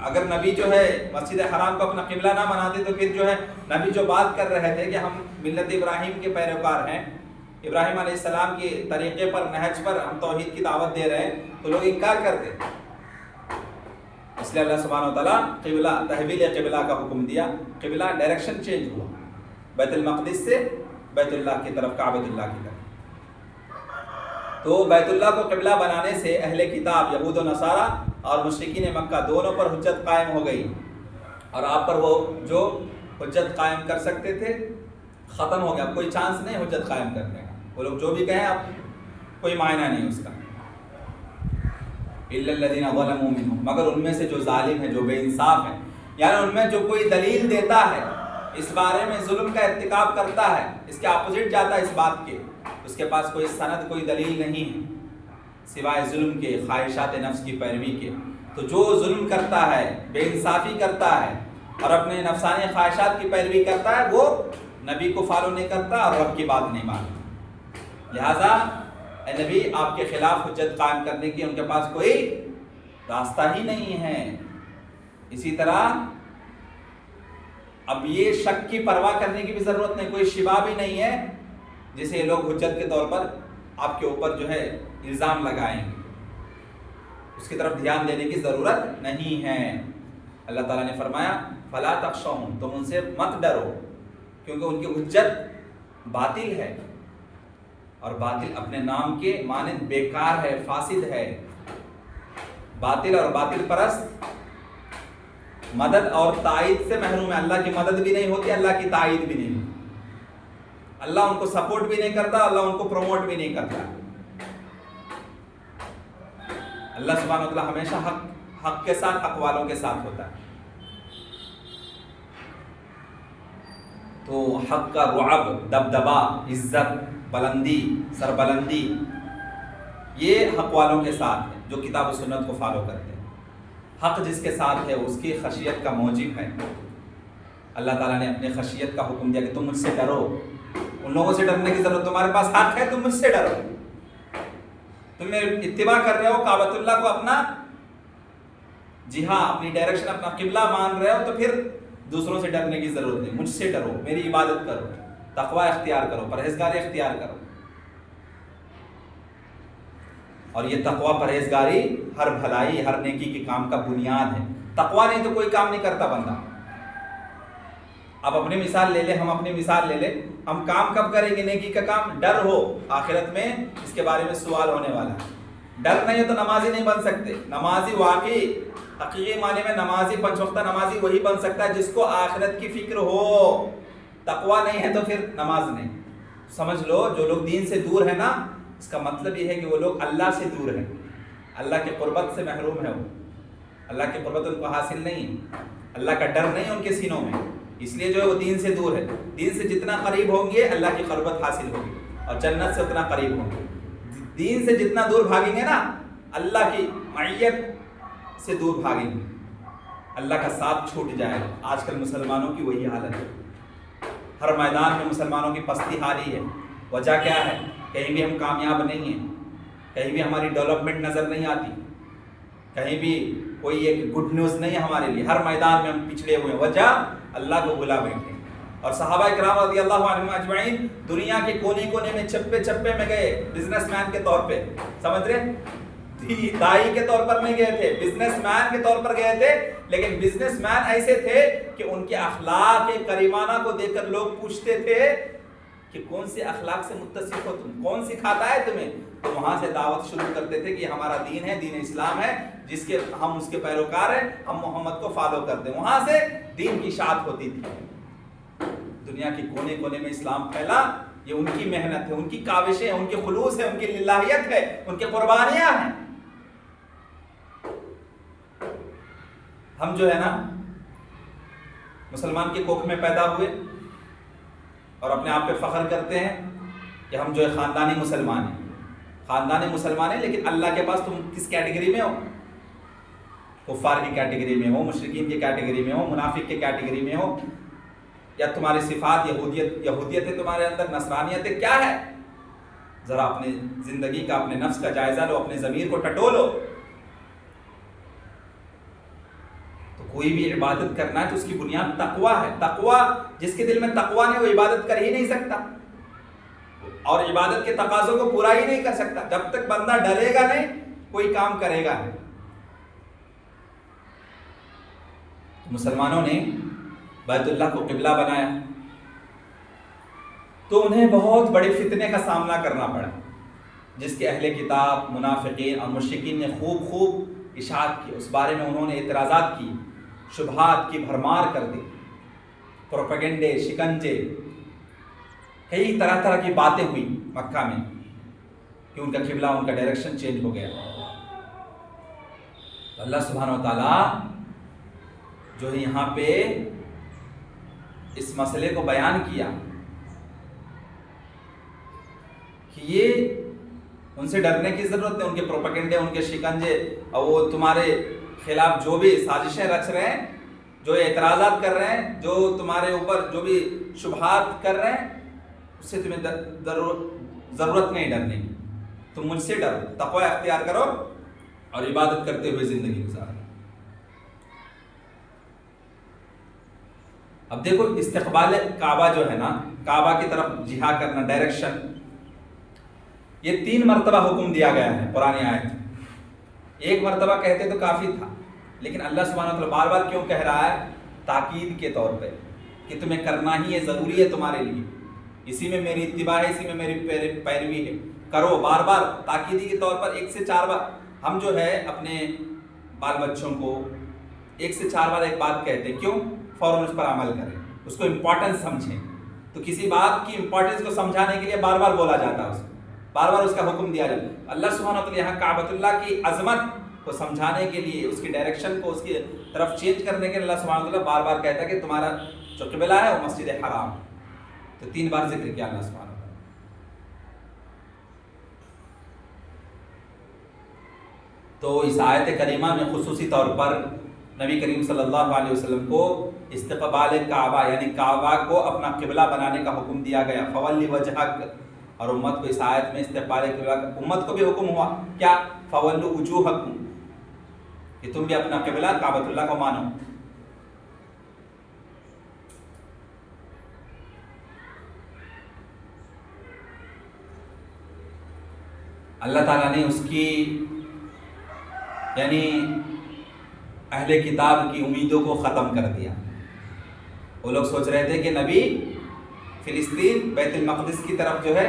[SPEAKER 1] اگر نبی جو ہے مسجد حرام کو اپنا قبلہ نہ بناتے تو پھر جو ہے نبی جو بات کر رہے تھے کہ ہم ملت ابراہیم کے پیروکار ہیں، ابراہیم علیہ السلام کے طریقے پر، نہج پر ہم توحید کی دعوت دے رہے ہیں، تو لوگ انکار کرتے۔ اس لیے اللہ سبحانہ وتعالیٰ قبلہ، تحویل قبلہ کا حکم دیا، قبلہ ڈائریکشن چینج ہوا بیت المقدس سے بیت اللہ کی طرف، کعبۃ اللہ کی طرف۔ تو بیت اللہ کو قبلہ بنانے سے اہل کتاب یہود و نصارہ اور مشرکین مکہ دونوں پر حجت قائم ہو گئی، اور آپ پر وہ جو حجت قائم کر سکتے تھے ختم ہو گیا، اب کوئی چانس نہیں حجت قائم کرنے کا۔ وہ لوگ جو بھی کہیں اب کوئی معنی نہیں اس کا۔ الا الذين ظلموا منهم، مگر ان میں سے جو ظالم ہیں، جو بے انصاف ہیں، یعنی ان میں جو کوئی دلیل دیتا ہے، اس بارے میں ظلم کا ارتکاب کرتا ہے، اس کے اپوزٹ جاتا ہے اس بات کے، اس کے پاس کوئی سند، کوئی دلیل نہیں ہے سوائے ظلم کے، خواہشات نفس کی پیروی کے۔ تو جو ظلم کرتا ہے، بے انصافی کرتا ہے اور اپنے نفسانی خواہشات کی پیروی کرتا ہے، وہ نبی کو فالو نہیں کرتا اور رب کی بات نہیں مانتا۔ لہذا اے نبی، آپ کے خلاف حجت قائم کرنے کی ان کے پاس کوئی راستہ ہی نہیں ہے۔ اسی طرح اب یہ شک کی پرواہ کرنے کی بھی ضرورت نہیں، کوئی شبہ بھی نہیں ہے جسے لوگ حجت کے طور پر آپ کے اوپر جو ہے الزام لگائیں گے، اس کی طرف دھیان دینے کی ضرورت نہیں ہے۔ اللہ تعالیٰ نے فرمایا فلا تخشوہم، تم ان سے مت ڈرو، کیونکہ ان کی حجت باطل ہے، اور باطل اپنے نام کے مانند بیکار ہے، فاسد ہے۔ باطل اور باطل پرست مدد اور تائید سے محروم ہے، اللہ کی مدد بھی نہیں ہوتی، اللہ کی تائید بھی نہیں ہوتی، اللہ ان کو سپورٹ بھی نہیں کرتا، اللہ ان کو پروموٹ بھی نہیں کرتا۔ اللہ سبحانہ وتعالیٰ ہمیشہ حق کے ساتھ، حق والوں کے ساتھ ہوتا ہے۔ تو حق کا رعب، دبدبا، عزت، بلندی، سربلندی، یہ حق والوں کے ساتھ ہے جو کتاب و سنت کو فالو کرتے ہیں۔ حق جس کے ساتھ ہے اس کی خشیت کا موجب ہے۔ اللہ تعالیٰ نے اپنے خشیت کا حکم دیا کہ تم مجھ سے ڈرو، ان لوگوں سے ڈرنے کی ضرورت، تمہارے پاس حق ہے، تم مجھ سے ڈرو، تم میرے اتباع کر رہے ہو، کعبۃ اللہ کو اپنا جی ہاں اپنی ڈائریکشن، اپنا قبلہ مان رہے ہو، تو پھر دوسروں سے ڈرنے کی ضرورت نہیں، مجھ سے ڈرو، میری عبادت کرو، تقوی اختیار کرو، پرہیزگاری اختیار کرو۔ اور یہ تقوی، پرہیزگاری ہر بھلائی، ہر نیکی کے کام کا بنیاد ہے۔ تقوی نہیں تو کوئی کام نہیں کرتا بندہ۔ آپ اپنی مثال لے لیں، ہم اپنی مثال لے لیں، ہم کام کب کریں گے نیکی کا کام؟ ڈر ہو، آخرت میں اس کے بارے میں سوال ہونے والا ہے۔ ڈر نہیں ہے تو نمازی نہیں بن سکتے۔ نمازی واقعی حقیقی معنی میں نمازی، پنج وقتہ نمازی وہی بن سکتا ہے جس کو آخرت کی فکر ہو۔ تقوی نہیں ہے تو پھر نماز نہیں۔ سمجھ لو جو لوگ دین سے دور ہیں نا، اس کا مطلب یہ ہے کہ وہ لوگ اللہ سے دور ہیں، اللہ کی قربت سے محروم ہے، وہ اللہ کی قربت ان کو حاصل نہیں ہے، اللہ کا ڈر نہیں ان کے سینوں میں، اس لیے جو ہے وہ دین سے دور ہے۔ دین سے جتنا قریب ہوں گے اللہ کی قربت حاصل ہوگی، اور جنت سے اتنا قریب ہوں گے۔ دین سے جتنا دور بھاگیں گے نا، اللہ کی معیت سے دور بھاگیں گے۔ اللہ کا ساتھ چھوٹ جائے گا۔ آج کل مسلمانوں کی وہی حالت ہے، ہر میدان میں مسلمانوں کی پستی حالی ہے۔ وجہ کیا ہے؟ کہیں بھی ہم کامیاب نہیں ہیں، کہیں بھی ہماری ڈیولپمنٹ نظر نہیں آتی، کہیں بھی کوئی ایک گڈ نیوز نہیں ہے ہمارے لیے، ہر میدان میں ہم پچھڑے ہوئے ہیں۔ وجہ اللہ کو بھلا بیٹھے۔ اور صحابہ کرام رضی اللہ عنہم اجمعین دنیا کے کونے کونے میں چپے چپے میں گئے بزنس مین کے طور پہ، سمجھ رہے؟ دائی کے طور پر نہیں گئے تھے، بزنس مین کے طور پر گئے تھے، لیکن بزنس مین ایسے تھے کہ ان کے اخلاق کریمانہ کو دیکھ کر لوگ پوچھتے تھے کہ کون سے اخلاق سے متصف ہو تم، کون سکھاتا ہے تمہیں؟ تو وہاں سے دعوت شروع کرتے تھے کہ یہ ہمارا دین ہے، دین اسلام ہے، جس کے ہم اس کے پیروکار ہیں، ہم محمد کو فالو کرتے ہیں۔ وہاں سے دین کی اشاعت ہوتی تھی۔ دنیا کے کونے کونے میں اسلام پھیلا، یہ ان کی محنت ہے، ان کی کاوشیں ہیں، ان کے خلوص ہے، ان کی للہیت ہے، ان کے قربانیاں ہیں۔ ہم جو ہے نا مسلمان کی کوکھ میں پیدا ہوئے اور اپنے آپ پہ فخر کرتے ہیں کہ ہم جو ہے خاندانی مسلمان ہیں، خاندانی مسلمان ہیں، لیکن اللہ کے پاس تم کس کیٹیگری میں ہو؟ کفار کی کیٹیگری میں ہو، مشرکین کی کیٹیگری میں ہو، منافق کی کیٹیگری میں ہو، یا تمہاری صفات یہودیت ہے تمہارے اندر، نصرانیت ہے، کیا ہے؟ ذرا اپنے زندگی کا، اپنے نفس کا جائزہ لو، اپنے ضمیر کو ٹٹولو۔ تو کوئی بھی عبادت کرنا ہے تو اس کی بنیاد تقویٰ ہے۔ تقویٰ، جس کے دل میں تقویٰ نہیں وہ عبادت کر ہی نہیں سکتا، اور عبادت کے تقاضوں کو پورا ہی نہیں کر سکتا۔ جب تک بندہ ڈرے گا نہیں کوئی کام کرے گا نہیں۔ مسلمانوں نے بیت اللہ کو قبلہ بنایا تو انہیں بہت بڑے فتنے کا سامنا کرنا پڑا، جس کے اہل کتاب، منافقین اور مشرکین نے خوب اشاعت کی، اس بارے میں انہوں نے اعتراضات کی، شبہات کی بھرمار کر دی، پروپیگنڈے، شکنجے، کئی طرح طرح کی باتیں ہوئی مکہ میں کہ ان کا قبلہ، ان کا ڈائریکشن چینج ہو گیا۔ اللہ سبحانہ و تعالیٰ جو ہے یہاں پہ اس مسئلے کو بیان کیا کہ یہ ان سے ڈرنے کی ضرورت ہے، ان کے پروپیگنڈے، ان کے شکنجے، اور وہ تمہارے خلاف جو بھی سازشیں رچ رہے ہیں، جو اعتراضات کر رہے ہیں، جو تمہارے اوپر جو بھی شبہات کر رہے ہیں، اس سے تمہیں ضرورت نہیں ڈرنے کی، تم مجھ سے ڈرو، تقوی اختیار کرو اور عبادت کرتے ہوئے زندگی گزارو۔ اب دیکھو استقبال کعبہ جو ہے نا، کعبہ کی طرف جہاد کرنا، ڈائریکشن، یہ 3 مرتبہ حکم دیا گیا ہے پرانی آیت۔ ایک مرتبہ کہتے تو کافی تھا، لیکن اللہ سبحانہ وتعالی بار بار کیوں کہہ رہا ہے؟ تاکید کے طور پہ کہ تمہیں کرنا ہی یہ ضروری ہے تمہارے لیے، اسی میں میری اتباع ہے، اسی میں میری پیروی ہے، کرو، بار بار تاکیدی کے طور پر 1 سے 4 بار۔ ہم جو ہے اپنے بال بچوں کو 1 سے 4 بار ایک بات کہتے ہیں، کیوں؟ فوراً اس پر عمل کریں، اس کو امپورٹنس سمجھیں۔ تو کسی بات کی امپورٹنس کو سمجھانے کے لیے بار بار بولا جاتا ہے، بار بار اس کا حکم دیا جاتا ہے۔ اللہ سبحانہ وتعالی یہاں کعبۃ اللہ کی عظمت کو سمجھانے کے لیے، اس کی ڈائریکشن کو اس کی طرف چینج کرنے کے لیے اللہ سبحانہ وتعالی بار بار کہتا ہے کہ تمہارا جو قبلہ ہے وہ مسجد حرام۔ تو 3 بار ذکر کیا اللہ سبحانہ وتعالی۔ تو اس آیت کریمہ میں خصوصی طور پر نبی کریم صلی اللہ علیہ وسلم کو استقبال کعبہ یعنی کعبہ کو اپنا قبلہ بنانے کا حکم دیا گیا، فولی وجہک، اور امت کو اس آیت میں استقبال قبلہ، امت کو بھی حکم ہوا کیا؟ فولوا وجوہکم، کہ تم بھی اپنا قبلہ کعبۃ اللہ کو مانو۔ اللہ تعالیٰ نے اس کی یعنی اہل کتاب کی امیدوں کو ختم کر دیا۔ وہ لوگ سوچ رہے تھے کہ نبی فلسطین بیت المقدس کی طرف جو ہے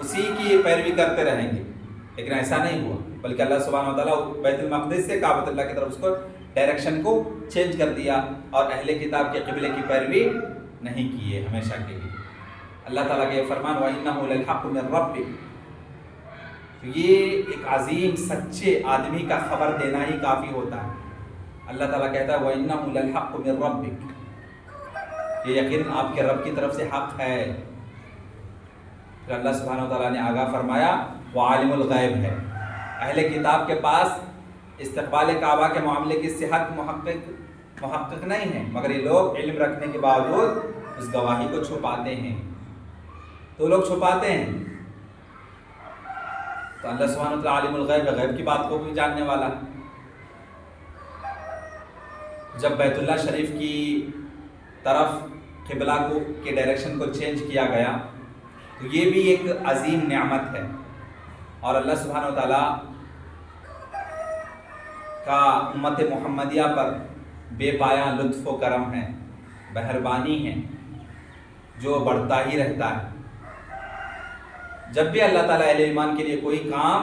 [SPEAKER 1] اسی کی پیروی کرتے رہیں گے، لیکن ایسا نہیں ہوا، بلکہ اللہ سبحانہ وتعالیٰ بیت المقدس سے کعبۃ اللہ کی طرف اس کو ڈائریکشن کو چینج کر دیا، اور اہل کتاب کے قبلے کی پیروی نہیں کی ہے ہمیشہ کے لیے۔ اللہ تعالیٰ کے فرمان وَإِنَّهُ لَلْحَقُّ مِن رَبِّكَ، یہ ایک عظیم سچے آدمی کا خبر دینا ہی کافی ہوتا ہے۔ اللہ تعالیٰ کہتا ہے وَإِنَّهُ لَلْحَقُّ مِن رَبِّكَ، یہ یقین آپ کے رب کی طرف سے حق ہے۔ پھر اللہ سبحانہ وتعالیٰ نے آگاہ فرمایا وعالم الغیب ہے، اہل کتاب کے پاس استقبال کعبہ کے معاملے کی صحت محقق محقق نہیں ہیں، مگر یہ لوگ علم رکھنے کے باوجود اس گواہی کو چھپاتے ہیں. تو لوگ چھپاتے ہیں. تو اللہ سبحانہ و تعالیٰ عالم الغیب، غیب کی بات کو بھی جاننے والا. جب بیت اللہ شریف کی طرف قبلہ کو کے ڈائریکشن کو چینج کیا گیا تو یہ بھی ایک عظیم نعمت ہے، اور اللہ سبحانہ و تعالیٰ کا امت محمدیہ پر بے پایاں لطف و کرم ہے، مہربانی ہے، جو بڑھتا ہی رہتا ہے. جب بھی اللہ تعالیٰ اہل ایمان کے لیے کوئی کام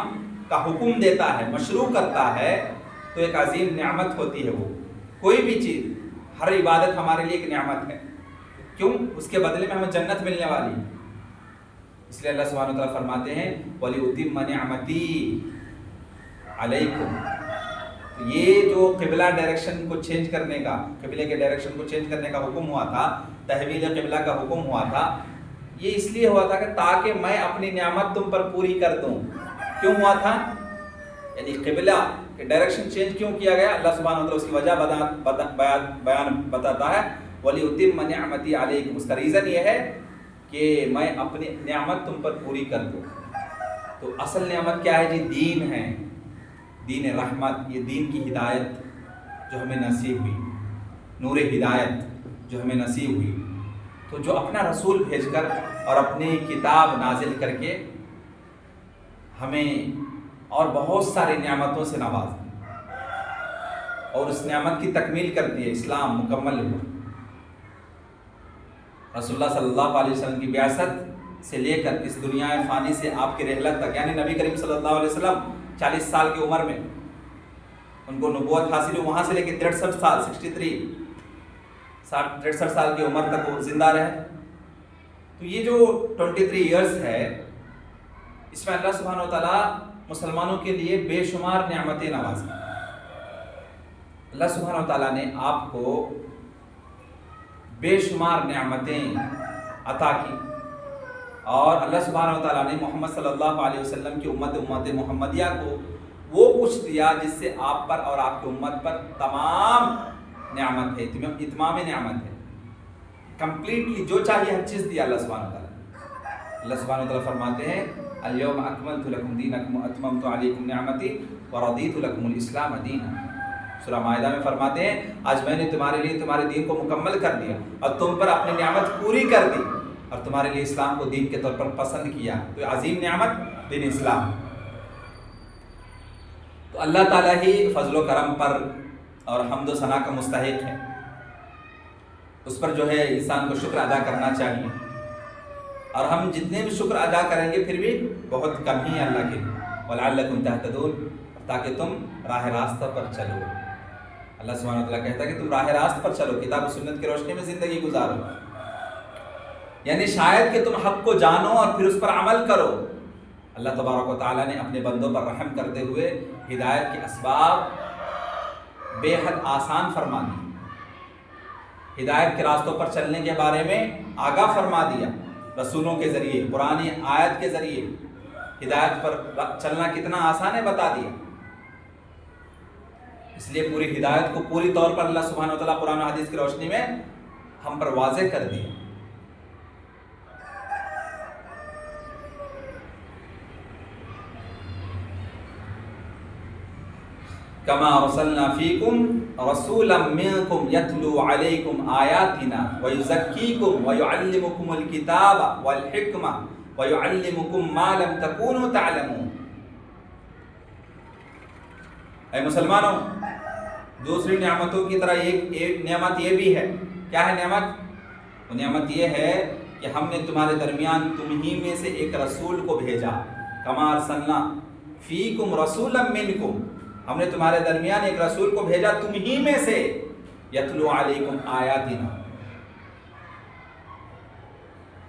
[SPEAKER 1] کا حکم دیتا ہے، مشروع کرتا ہے، تو ایک عظیم نعمت ہوتی ہے. وہ کوئی بھی چیز، ہر عبادت ہمارے لیے ایک نعمت ہے. کیوں؟ اس کے بدلے میں ہمیں جنت ملنے والی ہے. اس لیے اللہ سبحانہ وتعالیٰ فرماتے ہیں وَلِأُتِمَّ نِعْمَتِي عَلَيْكُمْ. یہ جو قبلہ ڈائریکشن کو چینج کرنے کا، قبلے کے ڈائریکشن کو چینج کرنے کا حکم ہوا تھا، تحویل قبلہ کا حکم ہوا تھا، یہ اس لیے ہوا تھا کہ تاکہ میں اپنی نعمت تم پر پوری کر دوں. کیوں ہوا تھا؟ یعنی قبلہ کہ ڈائریکشن چینج کیوں کیا گیا، اللہ سبحانہ وتعالیٰ اس کی وجہ بیان بتاتا ہے وَلِأُتِمَّ نِعْمَتِي عَلَيْكُمْ. اس کا ریزن یہ ہے کہ میں اپنی نعمت تم پر پوری کر دوں. تو اصل نعمت کیا ہے جی؟ دین ہے، دین رحمت. یہ دین کی ہدایت جو ہمیں نصیب ہوئی، نور ہدایت جو ہمیں نصیب ہوئی. تو جو اپنا رسول بھیج کر اور اپنی کتاب نازل کر کے ہمیں اور بہت ساری نعمتوں سے نواز دی اور اس نعمت کی تکمیل کر دی ہے. اسلام مکمل ہوا. رسول اللہ صلی اللہ علیہ وسلم کی بعثت سے لے کر اس دنیا فانی سے آپ کی رحلت تک، یعنی نبی کریم صلی اللہ علیہ وسلم 40 سال کی عمر میں ان کو نبوت حاصل ہوئی، وہاں سے لے کے 63 سال 63 سال کی عمر تک وہ زندہ رہے. تو یہ جو 23 ایئرس ہے، اس میں اللہ سبحانہ و تعالیٰ مسلمانوں کے لیے بے شمار نعمتیں نوازی. اللہ سبحانہ و تعالیٰ نے آپ کو بے شمار نعمتیں عطا کی، اور اللہ سبحانہ و تعالیٰ نے محمد صلی اللہ علیہ وسلم کی امت محمدیہ کو وہ کچھ دیا جس سے آپ پر اور آپ کی امت پر تمام نعمت ہے، اتمام نعمت ہے. کمپلیٹلی جو چاہیے ہر چیز دیا اللہ سبحانہ و تعالیٰ. اللہ سبحانہ و تعالیٰ فرماتے ہیں اليوم اکملت لکم دینکم واتممت علیکم نعمتی ورضیت لکم الاسلام دینا. سورہ مائدہ میں فرماتے ہیں آج میں نے تمہارے لیے تمہارے دین کو مکمل کر دیا اور تم پر اپنی نعمت پوری کر دی اور تمہارے لیے اسلام کو دین کے طور پر پسند کیا. تو عظیم نعمت دین اسلام. تو اللہ تعالیٰ ہی فضل و کرم پر اور حمد و ثنا کا مستحق ہے. اس پر جو ہے انسان کو شکر ادا کرنا چاہیے، اور ہم جتنے بھی شکر ادا کریں گے پھر بھی بہت کم ہی ہے اللہ کے لیے. وَلَعَلَّكُمْ تَهْتَدُونَ، تاکہ تم راہ راستہ پر چلو. اللہ سبحانہ و تعالیٰ کہتا ہے کہ تم راہ راست پر چلو، کتاب و سنت کی روشنی میں زندگی گزارو. یعنی شاید کہ تم حق کو جانو اور پھر اس پر عمل کرو. اللہ تبارک و تعالیٰ نے اپنے بندوں پر رحم کرتے ہوئے ہدایت کے اسباب بے حد آسان فرما دی. ہدایت کے راستوں پر چلنے کے بارے میں آگاہ فرما دیا رسولوں کے ذریعے، قرآن آیت کے ذریعے. ہدایت پر چلنا کتنا آسان ہے بتا دیا. اس لیے پوری ہدایت کو پوری طور پر اللہ سبحانہ و تعالیٰ قرآن و حدیث کی روشنی میں ہم پر واضح کر دیا. کما ارسلنا فیکم رسولا منکم یتلو علیکم آیاتنا ویزکیکم ویعلمکم الکتاب والحکمہ ویعلمکم ما لم تکونوا تعلمون. اے مسلمانوں، دوسری نعمتوں کی طرح ایک نعمت یہ بھی ہے. کیا ہے نعمت؟ وہ نعمت یہ ہے کہ ہم نے تمہارے درمیان تم ہی میں سے ایک رسول کو بھیجا. کما ارسلنا فیکم رسولا منکم، ہم نے تمہارے درمیان ایک رسول کو بھیجا تم ہی میں سے. یتلو علیکم آیاتنا،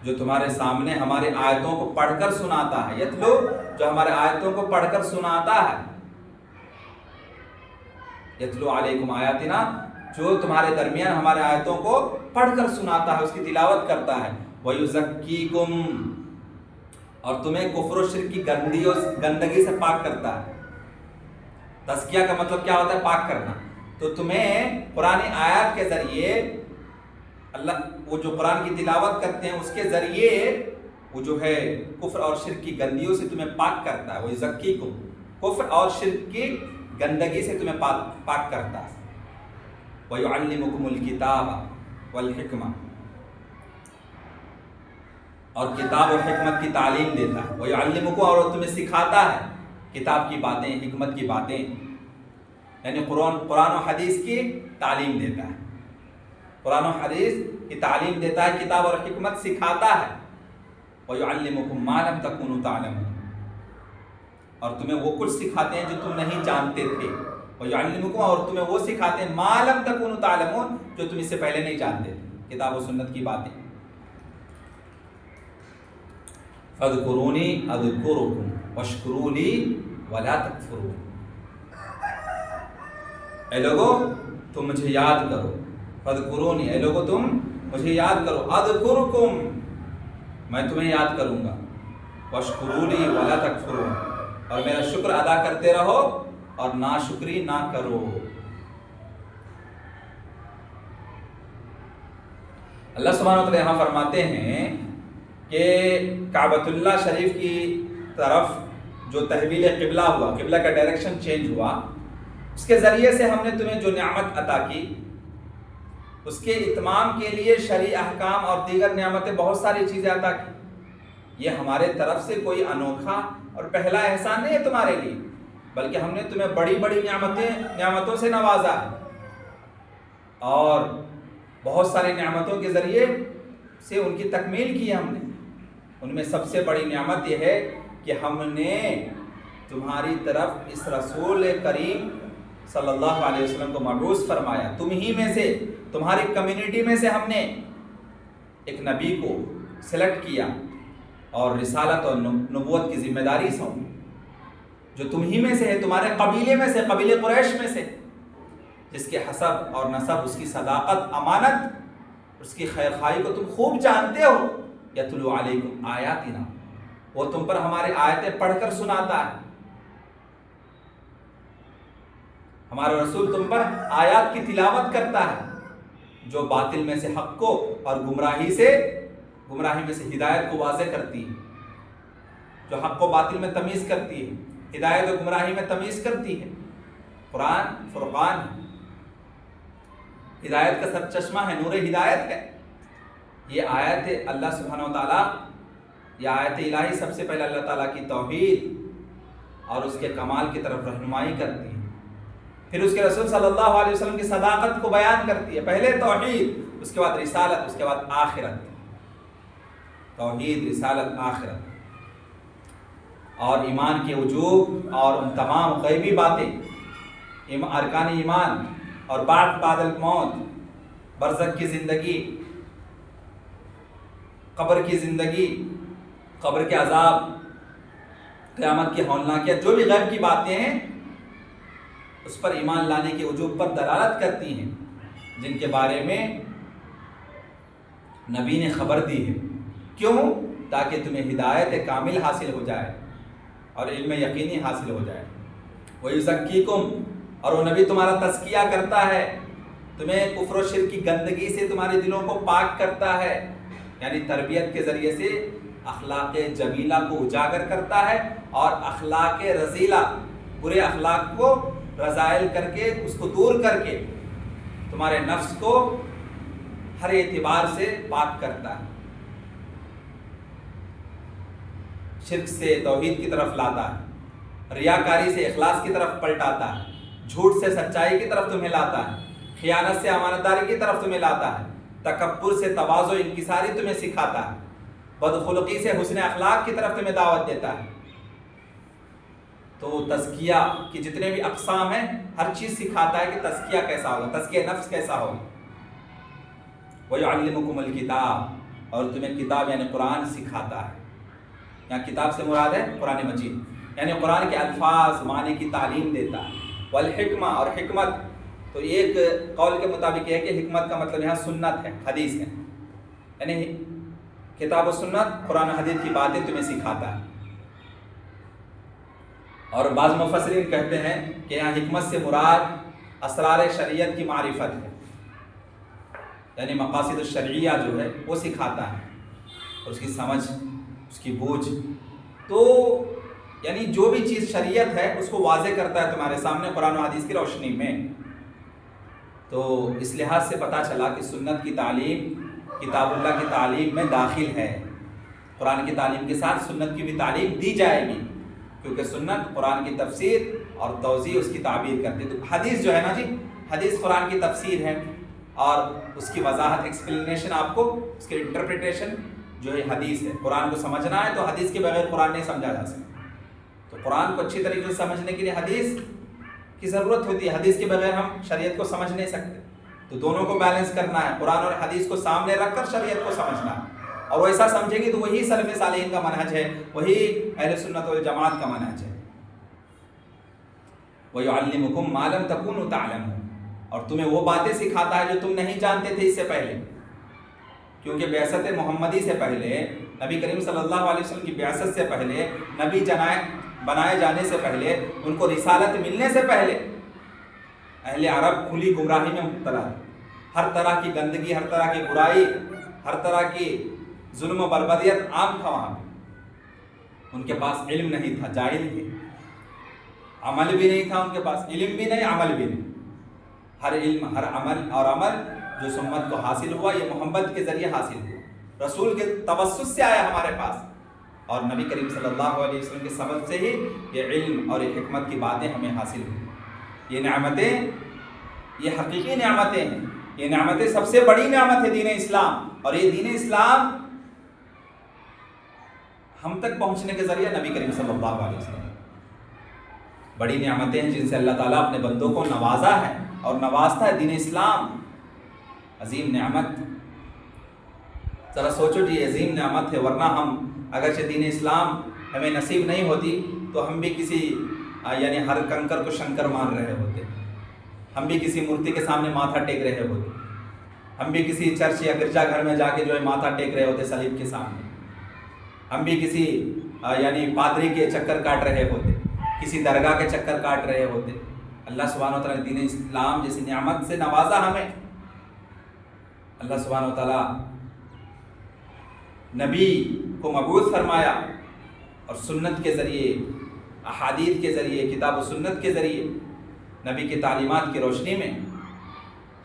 [SPEAKER 1] جو تمہارے سامنے ہمارے آیتوں کو پڑھ کر سناتا ہے. یتلو، جو ہمارے آیتوں کو پڑھ کر سناتا ہے. یتلو علیکم آیاتنا، جو تمہارے درمیان ہمارے آیتوں کو پڑھ کر سناتا ہے، اس کی تلاوت کرتا ہے. وَيُزَكِّيكُمْ، اور تمہیں کفر و شرک کی گندگی سے پاک کرتا ہے. تزکیہ کا مطلب کیا ہوتا ہے؟ پاک کرنا. تو تمہیں قرآن آیات کے ذریعے اللہ وہ جو قرآن کی تلاوت کرتے ہیں اس کے ذریعے وہ جو ہے کفر اور شرک کی گندگیوں سے تمہیں پاک کرتا ہے. وہ یزکیکم، کفر اور شرک کی گندگی سے تمہیں پاک کرتا ہے. وَيُعَلِّمُكُمُ الْكِتَابَ وَالْحِكْمَةَ، اور کتاب اور حکمت کی تعلیم دیتا ہے. وَيُعَلِّمُكُمْ، اور تمہیں سکھاتا ہے کتاب کی باتیں، حکمت کی باتیں، یعنی قرآن و حدیث کی تعلیم دیتا ہے. قرآن و حدیث کی تعلیم دیتا ہے، کتاب اور حکمت سکھاتا ہے. وَيُعَلِّمُكُمْ مَا لَمْ تَكُونُوا تَعْلَمُونَ، اور تمہیں وہ کچھ سکھاتے ہیں جو تم نہیں جانتے تھے. وَيُعَلِّمُكُمْ، اور تمہیں وہ سکھاتے ہیں مَا لَمْ تَكُونُوا تَعْلَمُونَ، جو تم اس سے پہلے نہیں جانتے تھے، کتاب و سنت کی باتیں. فَاذْكُرُونِي أَذْكُرُكُمْ وَاشْكُرُوا لِي وَلَا تَكْفُرُونِ. اے لوگو تم مجھے یاد کرو. فَاذْكُرُونِي، اے لوگو تم مجھے یاد کرو. أَذْكُرُكُمْ، میں تمہیں یاد کروں گا. وَاشْكُرُوا لِي وَلَا تَكْفُرُونَ، اور میرا شکر ادا کرتے رہو اور ناشکری نہ کرو. اللہ سبحانہ وتعالی یہاں فرماتے ہیں کہ کعبۃ اللہ شریف کی طرف جو تحویل قبلہ ہوا، قبلہ کا ڈائریکشن چینج ہوا، اس کے ذریعے سے ہم نے تمہیں جو نعمت عطا کی اس کے اتمام کے لیے شرعی احکام اور دیگر نعمتیں، بہت ساری چیزیں عطا کی. یہ ہمارے طرف سے کوئی انوکھا اور پہلا احسان نہیں ہے تمہارے لیے، بلکہ ہم نے تمہیں بڑی بڑی نعمتوں سے نوازا ہے، اور بہت ساری نعمتوں کے ذریعے سے ان کی تکمیل کی ہے ہم نے. ان میں سب سے بڑی نعمت یہ ہے کہ ہم نے تمہاری طرف اس رسول کریم صلی اللہ علیہ وسلم کو مبعوث فرمایا. تم ہی میں سے، تمہاری کمیونٹی میں سے ہم نے ایک نبی کو سلیکٹ کیا اور رسالت اور نبوت کی ذمہ داری سونپی، جو تم ہی میں سے ہے، تمہارے قبیلے میں سے، قبیلے قریش میں سے، جس کے حسب اور نسب، اس کی صداقت، امانت، اس کی خیر خواہی کو تم خوب جانتے ہو. یتلو علیکم آیاتنا، وہ تم پر ہمارے آیتیں پڑھ کر سناتا ہے. ہمارا رسول تم پر آیات کی تلاوت کرتا ہے جو باطل میں سے حق کو اور گمراہی میں سے ہدایت کو واضح کرتی ہے، جو حق و باطل میں تمیز کرتی ہے، ہدایت و گمراہی میں تمیز کرتی ہے. قرآن فرقان ہے، ہدایت کا سرچشمہ ہے، نور ہدایت ہے. یہ آیت اللہ سبحانہ و تعالیٰ، یہ آیت الہی سب سے پہلے اللہ تعالیٰ کی توحید اور اس کے کمال کی طرف رہنمائی کرتی ہے، پھر اس کے رسول صلی اللہ علیہ وسلم کی صداقت کو بیان کرتی ہے. پہلے توحید، اس کے بعد رسالت، اس کے بعد آخرت. توحید، رسالت، آخرت، اور ایمان کے وجوب اور ان تمام غیبی باتیں، ارکان ایمان، اور بعد الموت، برزخ کی زندگی، قبر کی زندگی، قبر کے عذاب، قیامت کی ہولناکیت، جو بھی غیب کی باتیں ہیں اس پر ایمان لانے کے وجوب پر دلالت کرتی ہیں، جن کے بارے میں نبی نے خبر دی ہے. کیوں؟ تاکہ تمہیں ہدایت کامل حاصل ہو جائے اور علم یقینی حاصل ہو جائے. وَيُزَكِّيكُمْ، اور وہ نبی تمہارا تزکیہ کرتا ہے، تمہیں کفر و شرک کی گندگی سے تمہارے دلوں کو پاک کرتا ہے، یعنی تربیت کے ذریعے سے اخلاق جمیلہ کو اجاگر کرتا ہے، اور اخلاق رذیلہ، برے اخلاق کو رذائل کر کے، اس کو دور کر کے تمہارے نفس کو ہر اعتبار سے پاک کرتا ہے. شرک سے توحید کی طرف لاتا ہے، ریاکاری سے اخلاص کی طرف پلٹاتا ہے، جھوٹ سے سچائی کی طرف تمہیں لاتا ہے، خیانت سے امانتداری کی طرف تمہیں لاتا ہے، تکبر سے تواضع انکساری تمہیں سکھاتا ہے، بدخلقی سے حسن اخلاق کی طرف تمہیں دعوت دیتا ہے. تو تزکیہ کی جتنے بھی اقسام ہیں، ہر چیز سکھاتا ہے کہ تزکیہ کیسا ہوگا، تزکیہ نفس کیسا ہوگا. وَيُعَلِّمُكُمُ الْكِتَابَ، اور تمہیں کتاب یعنی قرآن سکھاتا ہے. یہاں کتاب سے مراد ہے قرآن مجید، یعنی قرآن کے الفاظ معنی کی تعلیم دیتا ہے. والحکمہ، اور حکمت، تو ایک قول کے مطابق یہ ہے کہ حکمت کا مطلب یہاں سنت ہے، حدیث ہے، یعنی کتاب و سنت، قرآن و حدیث کی باتیں تمہیں سکھاتا ہے. اور بعض مفسرین کہتے ہیں کہ یہاں حکمت سے مراد اسرار شریعت کی معرفت ہے، یعنی مقاصد الشرعیہ جو ہے وہ سکھاتا ہے، اور اس کی سمجھ، اس کی بوجھ، تو یعنی جو بھی چیز شریعت ہے اس کو واضح کرتا ہے تمہارے سامنے قرآن و حدیث کی روشنی میں۔ تو اس لحاظ سے پتہ چلا کہ سنت کی تعلیم کتاب اللہ کی تعلیم میں داخل ہے، قرآن کی تعلیم کے ساتھ سنت کی بھی تعلیم دی جائے گی، کیونکہ سنت قرآن کی تفسیر اور توضیح اس کی تعبیر کرتی ہے۔ تو حدیث جو ہے نا جی، حدیث قرآن کی تفسیر ہے، اور اس کی وضاحت، ایکسپلینیشن، آپ کو اس کے انٹرپریٹیشن جو ہے حدیث ہے۔ قرآن کو سمجھنا ہے تو حدیث کے بغیر قرآن نہیں سمجھا جا سکتا، تو قرآن کو اچھی طریقے سے سمجھنے کے لیے حدیث کی ضرورت ہوتی ہے، حدیث کے بغیر ہم شریعت کو سمجھ نہیں سکتے۔ تو دونوں کو بیلنس کرنا ہے، قرآن اور حدیث کو سامنے رکھ کر شریعت کو سمجھنا ہے، اور وہ ایسا سمجھیں گے تو وہی سلف صالحین کا منہج ہے، وہی اہل سنت والجماعت کا منہج ہے۔ وَيُعَلِّمُكُم مَّا لَمْ تَكُونُوا تَعْلَمُونَ، اور تمہیں وہ باتیں سکھاتا ہے جو تم نہیں جانتے تھے اس سے پہلے، کیونکہ بعثت محمدی سے پہلے، نبی کریم صلی اللہ علیہ وسلم کی بعثت سے پہلے، نبی بنائے جانے سے پہلے، ان کو رسالت ملنے سے پہلے اہل عرب کھلی گمراہی میں مبتلا تھے، ہر طرح کی گندگی، ہر طرح کی برائی، ہر طرح کی ظلم و بربریت عام تھا وہاں پہ۔ ان کے پاس علم نہیں تھا، جاہل تھے، عمل بھی نہیں تھا ان کے پاس، علم بھی نہیں، عمل بھی نہیں۔ ہر علم، ہر عمل، اور عمل جو اس امت کو حاصل ہوا یہ محمد کے ذریعے حاصل ہوا، رسول کے توسط سے آیا ہمارے پاس، اور نبی کریم صلی اللہ علیہ وسلم کے سبب سے ہی یہ علم اور یہ حکمت کی باتیں ہمیں حاصل ہوئی۔ یہ نعمتیں، یہ حقیقی نعمتیں ہیں، یہ نعمتیں سب سے بڑی نعمت ہے دین اسلام، اور یہ دین اسلام ہم تک پہنچنے کے ذریعے نبی کریم صلی اللہ علیہ وسلم بڑی نعمتیں ہیں جن سے اللہ تعالیٰ اپنے بندوں کو نوازا ہے اور نوازتا ہے۔ دین اسلام عظیم نعمت، ذرا سوچو جی، عظیم نعمت ہے، ورنہ ہم اگرچہ دین اسلام ہمیں نصیب نہیں ہوتی تو ہم بھی کسی یعنی ہر کنکر کو شنکر مان رہے ہوتے، ہم بھی کسی مورتی کے سامنے ماتھا ٹیک رہے ہوتے، ہم بھی کسی چرچ یا گرجا گھر میں جا کے جو ہے ماتھا ٹیک رہے ہوتے صلیب کے سامنے، ہم بھی کسی یعنی پادری کے چکر کاٹ رہے ہوتے، کسی درگاہ کے چکر کاٹ رہے ہوتے۔ اللہ سبحانہ و تعالیٰ نے دین اسلام جیسی نعمت سے نوازا ہمیں۔ اللہ سبحانہ و تعالیٰ نبی کو مبعوث فرمایا، اور سنت کے ذریعے، احادیث کے ذریعے، کتاب و سنت کے ذریعے، نبی کی تعلیمات کی روشنی میں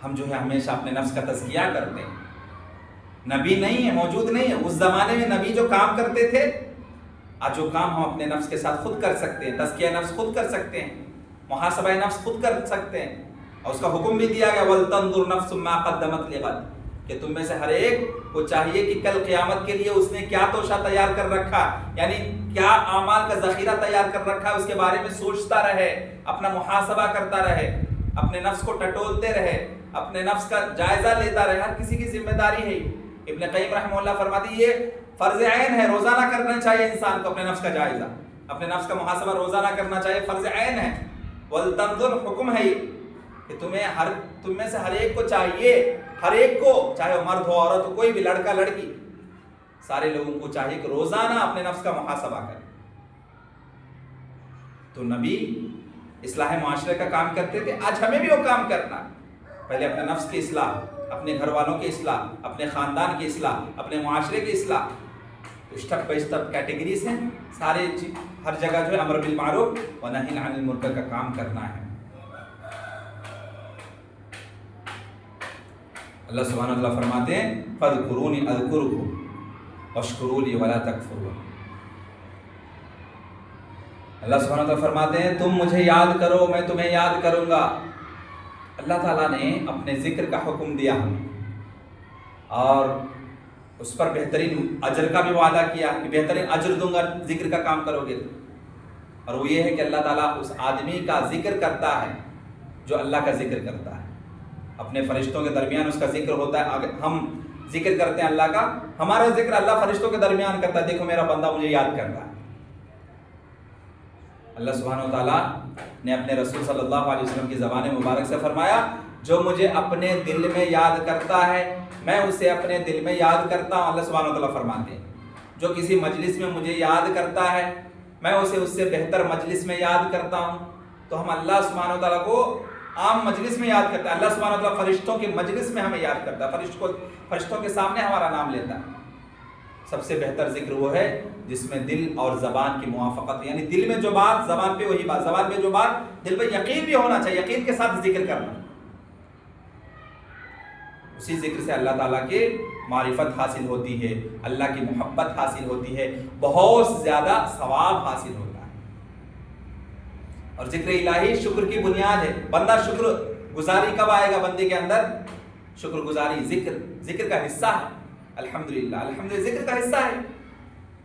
[SPEAKER 1] ہم جو ہے ہمیشہ اپنے نفس کا تزکیہ کرتے ہیں۔ نبی نہیں ہے، موجود نہیں ہے اس زمانے میں، نبی جو کام کرتے تھے، آج جو کام ہم اپنے نفس کے ساتھ خود کر سکتے ہیں، تزکیہ نفس خود کر سکتے ہیں، محاسبہ نفس خود کر سکتے ہیں، اور اس کا حکم بھی دیا گیا وَلْتَنْظُرْ نَفْسٌ مَا قَدَّمَتْ لِغَدٍ، کہ تم میں سے ہر ایک کو چاہیے کہ کل قیامت کے لیے اس نے کیا توشہ تیار کر رکھا، یعنی کیا اعمال کا ذخیرہ تیار کر رکھا، اس کے بارے میں سوچتا رہے، اپنا محاسبہ کرتا رہے، اپنے نفس کو ٹٹولتے رہے، اپنے نفس کا جائزہ لیتا رہے۔ ہر کسی کی ذمہ داری ہے۔ ابن قیم رحمہ اللہ فرماتی یہ فرض عین ہے، روزانہ کرنا چاہیے انسان کو اپنے نفس کا جائزہ، اپنے نفس کا محاسبہ روزانہ کرنا چاہیے، فرض عین ہے۔ وَلْتَنْظُرْ حکم ہے کہ تم میں سے ہر ایک کو چاہیے، ہر ایک کو، چاہے وہ مرد ہو عورت ہو، کوئی بھی لڑکا لڑکی، سارے لوگوں کو چاہیے کہ روزانہ اپنے نفس کا محاسبہ کریں۔ تو نبی اصلاح معاشرے کا کام کرتے تھے، آج ہمیں بھی وہ کام کرنا، پہلے اپنے نفس کی اصلاح، اپنے گھر والوں کی اصلاح، اپنے خاندان کی اصلاح، اپنے معاشرے کی اصلاح، اسٹیپ بائی اسٹیپ کیٹیگریز ہیں، سارے ہر جگہ جو ہے امر بالمعروف و نہی عن المنکر کا کام کرنا ہے۔ اللہ سبحانہ وتعالیٰ فرماتے ہیں فَاذْكُرُونِي أَذْكُرْكُمْ وَاشْكُرُوا لِي وَلَا تَكْفُرُونِ۔ اللہ سبحانہ وتعالیٰ فرماتے ہیں تم مجھے یاد کرو، میں تمہیں یاد کروں گا۔ اللہ تعالیٰ نے اپنے ذکر کا حکم دیا ہمیں، اور اس پر بہترین اجر کا بھی وعدہ کیا کہ بہترین اجر دوں گا ذکر کا کام کرو گے، اور وہ یہ ہے کہ اللہ تعالیٰ اس آدمی کا ذکر کرتا ہے جو اللہ کا ذکر کرتا ہے۔ اپنے فرشتوں کے درمیان اس کا ذکر ہوتا ہے، ہم ذکر کرتے ہیں اللہ کا، ہمارا ذکر اللہ فرشتوں کے درمیان کرتا ہے، دیکھو میرا بندہ مجھے یاد کرتا ہے۔ اللہ سبحانہ و تعالیٰ نے اپنے رسول صلی اللہ علیہ وسلم کی زبان مبارک سے فرمایا جو مجھے اپنے دل میں یاد کرتا ہے میں اسے اپنے دل میں یاد کرتا ہوں۔ اللہ سبحانہ و تعالیٰ فرماتے ہیں جو کسی مجلس میں مجھے یاد کرتا ہے میں اسے اس سے بہتر مجلس میں یاد کرتا ہوں۔ تو ہم اللہ سبحانہ و تعالیٰ کو عام مجلس میں یاد کرتا ہے، اللہ سبحانہ وتعالیٰ فرشتوں کے مجلس میں ہمیں یاد کرتا ہے، فرشتوں کے سامنے ہمارا نام لیتا ہے۔ سب سے بہتر ذکر وہ ہے جس میں دل اور زبان کی موافقت، یعنی دل میں جو بات زبان پہ وہی بات، زبان پہ جو بات دل پہ یقین بھی ہونا چاہیے، یقین کے ساتھ ذکر کرنا۔ اسی ذکر سے اللہ تعالیٰ کی معرفت حاصل ہوتی ہے، اللہ کی محبت حاصل ہوتی ہے، بہت زیادہ ثواب حاصل ہوتا ہے۔ اور ذکر الہی شکر کی بنیاد ہے۔ بندہ شکر گزاری کب آئے گا بندے کے اندر؟ شکر گزاری ذکر کا حصہ ہے۔ الحمدللہ ذکر کا حصہ ہے،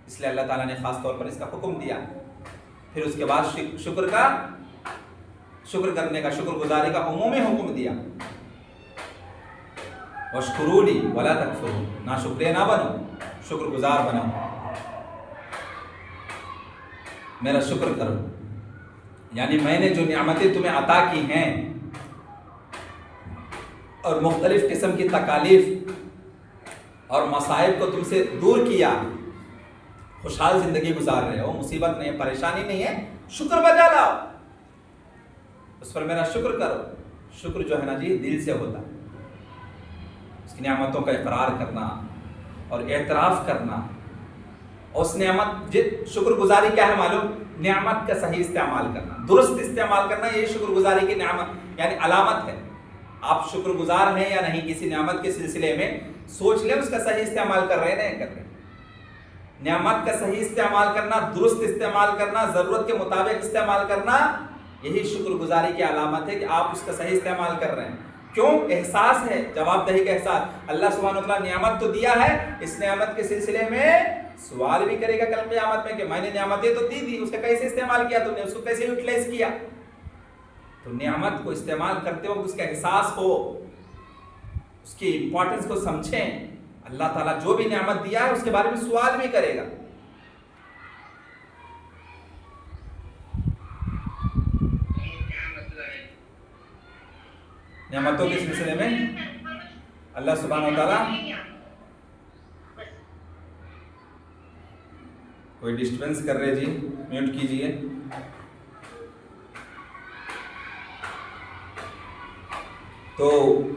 [SPEAKER 1] اس لیے اللہ تعالیٰ نے خاص طور پر اس کا حکم دیا۔ پھر اس کے بعد شکر کرنے کا، شکر گزاری کا عمومی حکم دیا۔ وَاشْكُرُوا لِي وَلَا تَكْفُرُوا، نا شکریہ نہ بنو، شکر گزار بنو، میرا شکر کرو۔ یعنی میں نے جو نعمتیں تمہیں عطا کی ہیں اور مختلف قسم کی تکالیف اور مصائب کو تم سے دور کیا، خوشحال زندگی گزار رہے ہو، مصیبت نہیں ہے، پریشانی نہیں ہے، شکر بجا لاؤ، اس پر میرا شکر کرو۔ شکر جو ہے نا جی دل سے ہوتا ہے، اس کی نعمتوں کا اقرار کرنا اور اعتراف کرنا۔ اس نعمت شکر گزاری کیا ہے معلوم؟ نعمت کا صحیح استعمال کرنا، درست استعمال کرنا، یہ شکر گزاری کی نعمت یعنی علامت ہے۔ آپ شکر گزار ہیں یا نہیں کسی نعمت کے سلسلے میں، سوچ لیں اس کا صحیح استعمال کر رہے ہیں نہیں کر رہے۔ نعمت کا صحیح استعمال کرنا، درست استعمال کرنا، ضرورت کے مطابق استعمال کرنا، یہی شکر گزاری کی علامت ہے کہ آپ اس کا صحیح استعمال کر رہے ہیں۔ کیوں؟ احساس ہے، جواب دہی کا احساس۔ اللہ سبحانہ وتعالیٰ نعمت تو دیا ہے، اس نعمت کے سلسلے میں سوال بھی کرے گا کل قیامت میں کہ میں نے نعمتیں تو دی تھی، اس کا کیسے استعمال کیا، تم نے اس کو کیسے یوٹیلائز کیا۔ تو نعمت کو استعمال کرتے وقت اس کا احساس ہو، اس کی امپورٹنس کو سمجھیں۔ اللہ تعالیٰ جو بھی نعمت دیا ہے اس کے بارے میں سوال بھی کرے گا۔ نعمتوں کے سلسلے میں اللہ سبحانہ وتعالیٰ، کوئی ڈسٹربنس کر رہے جی، میوٹ کیجئے۔ تو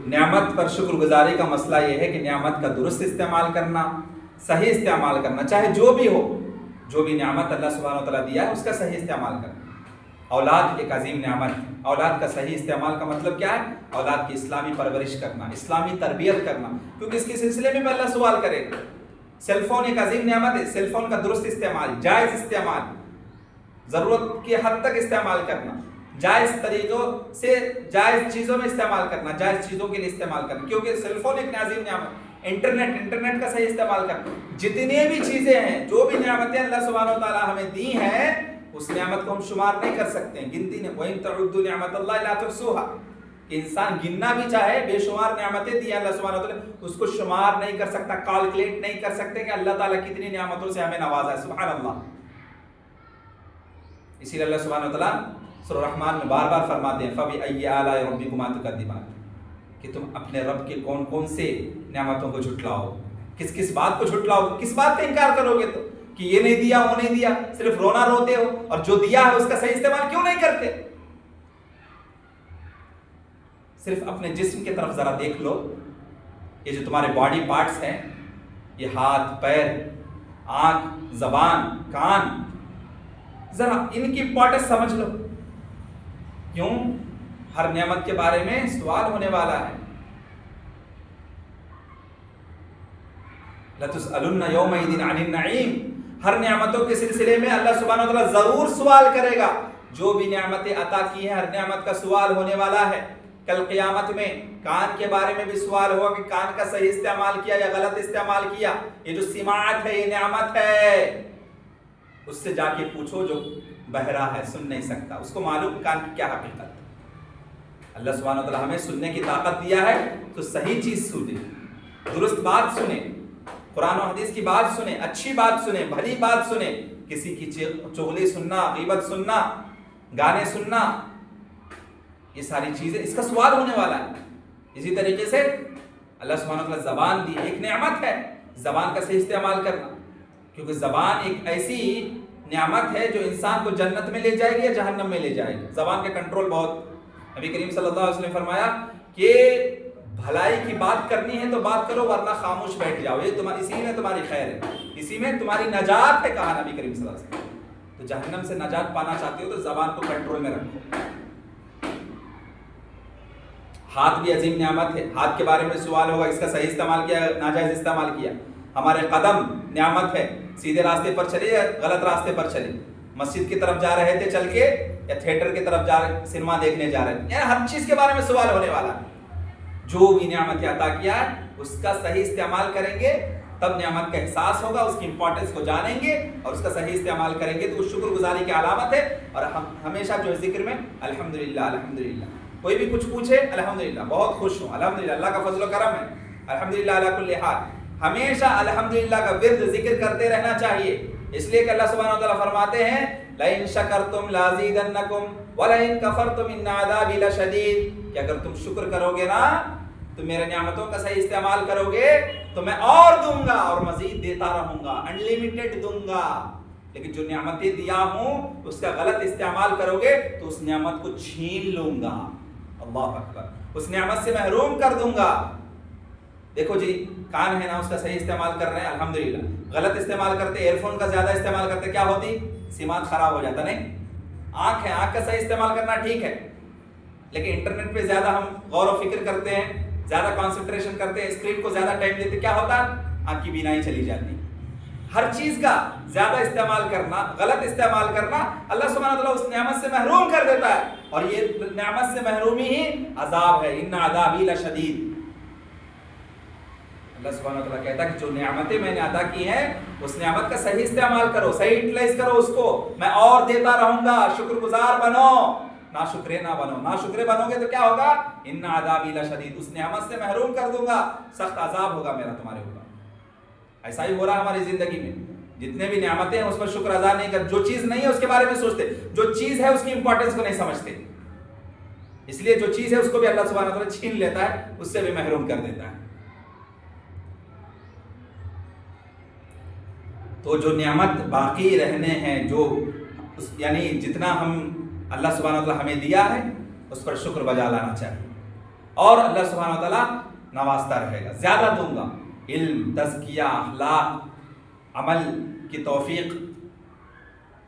[SPEAKER 1] نعمت پر شکر گزاری کا مسئلہ یہ ہے کہ نعمت کا درست استعمال کرنا، صحیح استعمال کرنا، چاہے جو بھی ہو، جو بھی نعمت اللہ سبحانہ وتعالیٰ دیا ہے اس کا صحیح استعمال کرنا۔ اولاد ایک عظیم نعمت ہے، اولاد کا صحیح استعمال کا مطلب کیا ہے؟ اولاد کی اسلامی پرورش کرنا، اسلامی تربیت کرنا، کیونکہ اس کے سلسلے میں بھی اللہ سوال کرے گا۔ سیل فون ایک عظیم نعمت ہے، سیل فون کا درست استعمال، جائز استعمال، ضرورت کی حد تک استعمال کرنا، جائز طریقوں سے جائز چیزوں میں استعمال کرنا، جائز چیزوں کے لیے استعمال کرنا، کیونکہ سیل فون ایک عظیم نعمت۔ انٹرنیٹ کا صحیح استعمال کرنا، جتنی بھی چیزیں ہیں، جو بھی نعمتیں اللہ سبحانہ وتعالیٰ ہمیں دی ہیں، اس نعمت کو ہم شمار نہیں کر سکتے ہیں، گنتی نہیں۔ وَإِن تَعُدُّوا نِعْمَتَ اللَّهِ لَا تُحْصُوهَا، کہ انسان گننا بھی چاہے، بے شمار نعمتیں دی اللہ سبحانہ وتعالیٰ، اس کو شمار نہیں کر سکتا، کیلکولیٹ نہیں کر سکتے کہ اللہ تعالیٰ کتنی نعمتوں سے ہمیں نوازا ہے، سبحان اللہ۔ اسی لیے اللہ سبحانہ وتعالیٰ سورہ الرحمن میں بار بار فرماتے ہیں فَبِأَيِّ آلَاءِ رَبِّكُمَا تُكَذِّبَانِ، کہ تم اپنے رب کے کون کون سے نعمتوں کو جھٹلاؤ، کس کس بات کو جھٹلاؤ، کس بات کا انکار کرو گے تو، کہ یہ نہیں دیا وہ نہیں دیا، صرف رونا روتے ہو، اور جو دیا ہے اس کا صحیح استعمال کیوں نہیں کرتے؟ صرف اپنے جسم کی طرف ذرا دیکھ لو، یہ جو تمہارے باڈی پارٹس ہیں، یہ ہاتھ، پیر، آنکھ، زبان، کان، ذرا ان کی امپورٹنس سمجھ لو۔ کیوں؟ ہر نعمت کے بارے میں سوال ہونے والا ہے۔ لَتُسْأَلُنَّ يَوْمَئِذٍ عَنِ النَّعِيمِ، ہر نعمتوں کے سلسلے میں اللہ سبحانہ وتعالیٰ ضرور سوال کرے گا۔ جو بھی نعمتیں عطا کی ہیں، ہر نعمت کا سوال ہونے والا ہے۔ کل قیامت میں کان کے بارے میں بھی سوال ہوگا کہ کان کا صحیح استعمال کیا یا غلط استعمال کیا۔ یہ جو سماعت ہے، یہ نعمت ہے، اس سے جا کے پوچھو جو بہرا ہے، سن نہیں سکتا، اس کو معلوم کان کی کیا حقیقت ہے۔ اللہ سبحانہ وتعالیٰ ہمیں سننے کی طاقت دیا ہے، تو صحیح چیز سنیں، درست بات سنیں، قرآن و حدیث کی بات سنیں، اچھی بات سنیں، بھلی بات سنیں۔ کسی کی چغلی سننا، غیبت سننا، گانے سننا، یہ ساری چیزیں اس کا سوال ہونے والا ہے۔ اسی طریقے سے اللہ سبحانہ وتعالیٰ زبان دی، ایک نعمت ہے، زبان کا صحیح استعمال کرنا، کیونکہ زبان ایک ایسی نعمت ہے جو انسان کو جنت میں لے جائے گی یا جہنم میں لے جائے گی۔ زبان کا کنٹرول بہت نبی کریم صلی اللہ علیہ وسلم نے فرمایا کہ بھلائی کی بات کرنی ہے تو بات کرو ورنہ خاموش بیٹھ جاؤ، یہ اسی میں تمہاری خیر ہے، اسی میں تمہاری نجات ہے، کہا نبی کریم صلی اللہ علیہ وسلم۔ تو جہنم سے نجات پانا چاہتے ہو تو زبان کو کنٹرول میں رکھو۔ ہاتھ بھی عظیم نعمت ہے، ہاتھ کے بارے میں سوال ہوگا، اس کا صحیح استعمال کیا ناجائز استعمال کیا۔ ہمارے قدم نعمت ہے، سیدھے راستے پر چلے یا غلط راستے پر چلے، مسجد کی طرف جا رہے تھے چل کے یا تھیٹر کی طرف جا رہے، سنیما دیکھنے جا رہے ہیں، یعنی ہر چیز کے بارے میں سوال ہونے والا ہے۔ جو بھی نعمت عطا کیا ہے اس کا صحیح استعمال کریں گے تب نعمت کا احساس ہوگا، اس کی امپورٹنس کو جانیں گے اور اس کا صحیح استعمال کریں گے تو وہ شکر گزاری کی علامت ہے۔ اور ہم ہمیشہ جو ہے ذکر میں الحمدللہ الحمدللہ، کوئی بھی کچھ پوچھے الحمدللہ، بہت خوش ہوں الحمدللہ، اللہ کا فضل و کرم ہے، الحمدللہ علی کل حال، ہمیشہ الحمدللہ کا ورد ذکر کرتے رہنا چاہیے۔ اس لیے کہ اللہ سبحانہ و تعالیٰ فرماتے ہیں لَإِن شَكَرْتُمْ لَأَزِيدَنَّكُمْ وَلَإِن كَفَرْتُمْ إِنَّ عَذَابِي لَشَدِيدٌ، کہ اگر تم شکر کرو گے نا تو میرے نعمتوں کا صحیح استعمال کرو گے تو میں اور دوں گا اور مزید دیتا رہوں گا، انلیمیٹڈ دوں گا۔ لیکن جو نعمتیں دیا ہوں اس کا غلط استعمال کرو گے تو اس نعمت کو چھین لوں گا، اللہ اکبر، اس نعمت سے محروم کر دوں گا۔ دیکھو جی کان ہے نا، اس کا صحیح استعمال کر رہے ہیں الحمدللہ، غلط استعمال کرتے، ایئر فون کا زیادہ استعمال کرتے کیا ہوتی؟ سماعت خراب ہو جاتا، نہیں؟ آنکھ ہے، آنکھ کا صحیح استعمال کرنا ٹھیک ہے، لیکن انٹرنیٹ پہ زیادہ ہم غور و فکر کرتے ہیں، زیادہ کانسنٹریشن کرتے ہیں، اسکرین کو زیادہ ٹائم دیتے، کیا ہوتا ہے؟ آنکھ کی بینائی چلی جاتی۔ ہر چیز کا زیادہ استعمال کرنا، غلط استعمال کرنا، اللہ سبحانہ وتعالیٰ اس نعمت سے محروم کر دیتا ہے، اور یہ نعمت سے محرومی ہی عذاب ہے، ان عذابی لشدید۔ اللہ سبحانہ وتعالیٰ کہتا ہے کہ جو نعمتیں میں نے عطا کی ہیں اس نعمت کا صحیح استعمال کرو، صحیح یوٹیلائز کرو اس کو، میں اور دیتا رہوں گا، شکر گزار بنو، نا شکرے نہ بنو، نا شکرے بنو گے تو کیا ہوگا؟ ان عذابی لشدید، اس نعمت سے محروم کر دوں گا، سخت عذاب ہوگا میرا تمہارے اوپر۔ ایسا ہی ہو رہا ہے ہماری زندگی میں، جتنے بھی نعمتیں ہیں اس پر شکر ادا نہیں کر، جو چیز نہیں ہے اس کے بارے میں سوچتے، جو چیز ہے اس کی امپورٹنس کو نہیں سمجھتے، اس لیے جو چیز ہے اس کو بھی اللہ سبحانہ وتعالیٰ چھین لیتا ہے، اس سے بھی محروم کر دیتا ہے۔ تو جو نعمت باقی رہنے ہیں، جو یعنی جتنا ہم اللہ سبحانہ وتعالیٰ ہمیں دیا ہے اس پر شکر بجا لانا چاہیے، اور اللہ سبحانہ وتعالیٰ نوازتا رہے گا، زیادہ دوں گا، علم، تزکیہ، اخلاق، عمل کی توفیق۔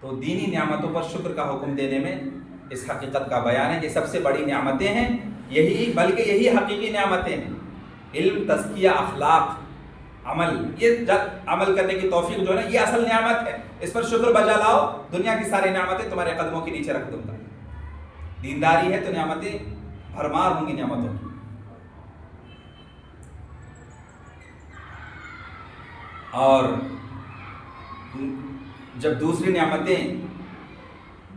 [SPEAKER 1] تو دینی نعمتوں پر شکر کا حکم دینے میں اس حقیقت کا بیان ہے کہ سب سے بڑی نعمتیں ہیں یہی، بلکہ یہی حقیقی نعمتیں ہیں، علم، تزکیہ، اخلاق، عمل، یہ عمل کرنے کی توفیق جو ہے نا، یہ اصل نعمت ہے، اس پر شکر بجا لاؤ، دنیا کی ساری نعمتیں تمہارے قدموں کے نیچے رکھ دوں گا۔ دینداری ہے تو نعمتیں بھرمار ہوں گی نعمتوں کی۔ اور جب دوسری نعمتیں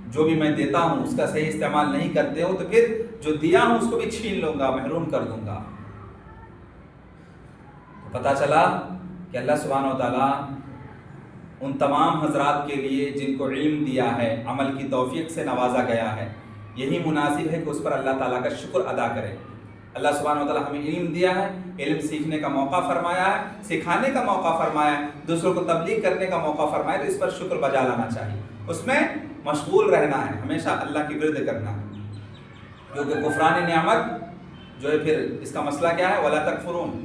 [SPEAKER 1] جو بھی میں دیتا ہوں اس کا صحیح استعمال نہیں کرتے ہو تو پھر جو دیا ہوں اس کو بھی چھین لوں گا، محروم کر دوں گا۔ پتہ چلا کہ اللہ سبحانہ و تعالیٰ ان تمام حضرات کے لیے جن کو علم دیا ہے، عمل کی توفیق سے نوازا گیا ہے، یہی مناسب ہے کہ اس پر اللہ تعالیٰ کا شکر ادا کرے۔ اللہ سبحانہ و تعالیٰ ہمیں علم دیا ہے، علم سیکھنے کا موقع فرمایا ہے، سکھانے کا موقع فرمایا ہے، دوسروں کو تبلیغ کرنے کا موقع فرمایا ہے، تو اس پر شکر بجا لانا چاہیے، اس میں مشغول رہنا ہے، ہمیشہ اللہ کی ورد کرنا ہے، کیونکہ کفران نعمت جو ہے پھر اس کا مسئلہ کیا ہے؟ وَلَا تَكْفُرُونَ،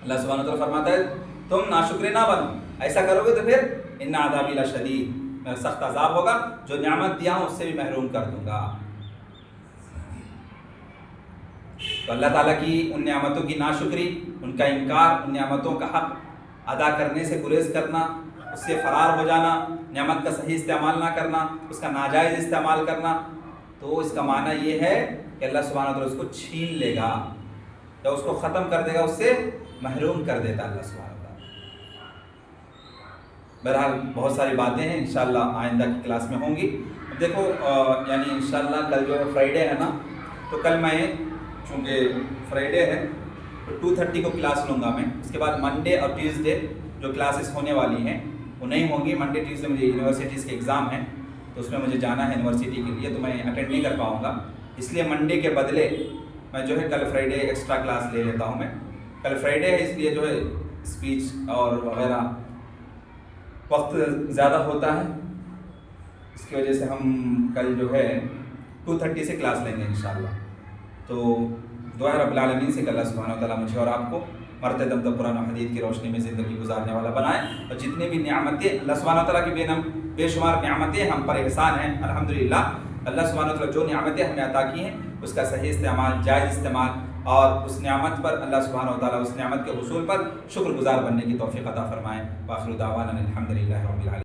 [SPEAKER 1] اللہ سبحانہ و تعالیٰ فرماتا ہے تم ناشکرے نہ بنو، ایسا کرو گے تو پھر ان عذابی لشدید، میرا سخت عذاب ہوگا، جو نعمت دیا ہوں اس سے بھی محروم کر دوں گا۔ تو اللہ تعالیٰ کی ان نعمتوں کی ناشکری، ان کا انکار، ان نعمتوں کا حق ادا کرنے سے گریز کرنا، اس سے فرار ہو جانا، نعمت کا صحیح استعمال نہ کرنا، اس کا ناجائز استعمال کرنا، تو اس کا معنی یہ ہے کہ اللہ سبحانہ و تعالیٰ اس کو چھین لے گا یا اس کو ختم کر دے گا، اس سے محروم کر دیتا اللہ سبحانہ و تعالیٰ۔ بہرحال بہت ساری باتیں ہیں انشاءاللہ آئندہ کی کلاس میں ہوں گی۔ دیکھو یعنی انشاءاللہ کل جو ہے فرائیڈے ہے نا، تو کل میں چونکہ فرائیڈے ہے تو 2:30 کو کلاس لوں گا میں، اس کے بعد منڈے اور ٹیوزڈے جو کلاسز ہونے والی ہیں وہ نہیں ہوں گی۔ منڈے ٹیوزڈے مجھے یونیورسٹیز کے ایگزام ہیں تو اس میں مجھے جانا ہے یونیورسٹی کے لیے، تو میں اٹینڈ نہیں کر پاؤں گا، اس لیے منڈے کے بدلے میں جو ہے کل فرائیڈے ایکسٹرا کلاس لے لیتا ہوں میں۔ کل فرائیڈے ہے اس لیے جو ہے اسپیچ اور وغیرہ وقت زیادہ ہوتا ہے، اس کی وجہ سے ہم کل جو ہے 2:30 سے کلاس لیں گے انشاءاللہ۔ تو دعا رب العالمین سے کہ اللہ سبحانہ وتعالیٰ مجھے اور آپ کو مرتے دم تک قرآن و حدیث کی روشنی میں زندگی گزارنے والا بنائے، اور جتنے بھی نعمتیں اللہ سبحانہ وتعالیٰ کی بے شمار نعمتیں ہم پر احسان ہیں، الحمدللہ اللہ سبحانہ وتعالیٰ جو نعمتیں ہمیں عطا کی ہیں اس کا صحیح استعمال، جائز استعمال، اور اس نعمت پر اللہ سبحانہ وتعالیٰ اس نعمت کے حصول پر شکر گزار بننے کی توفیق عطا فرمائے۔ وآخر دعوانا الحمدللہ رب العالمین۔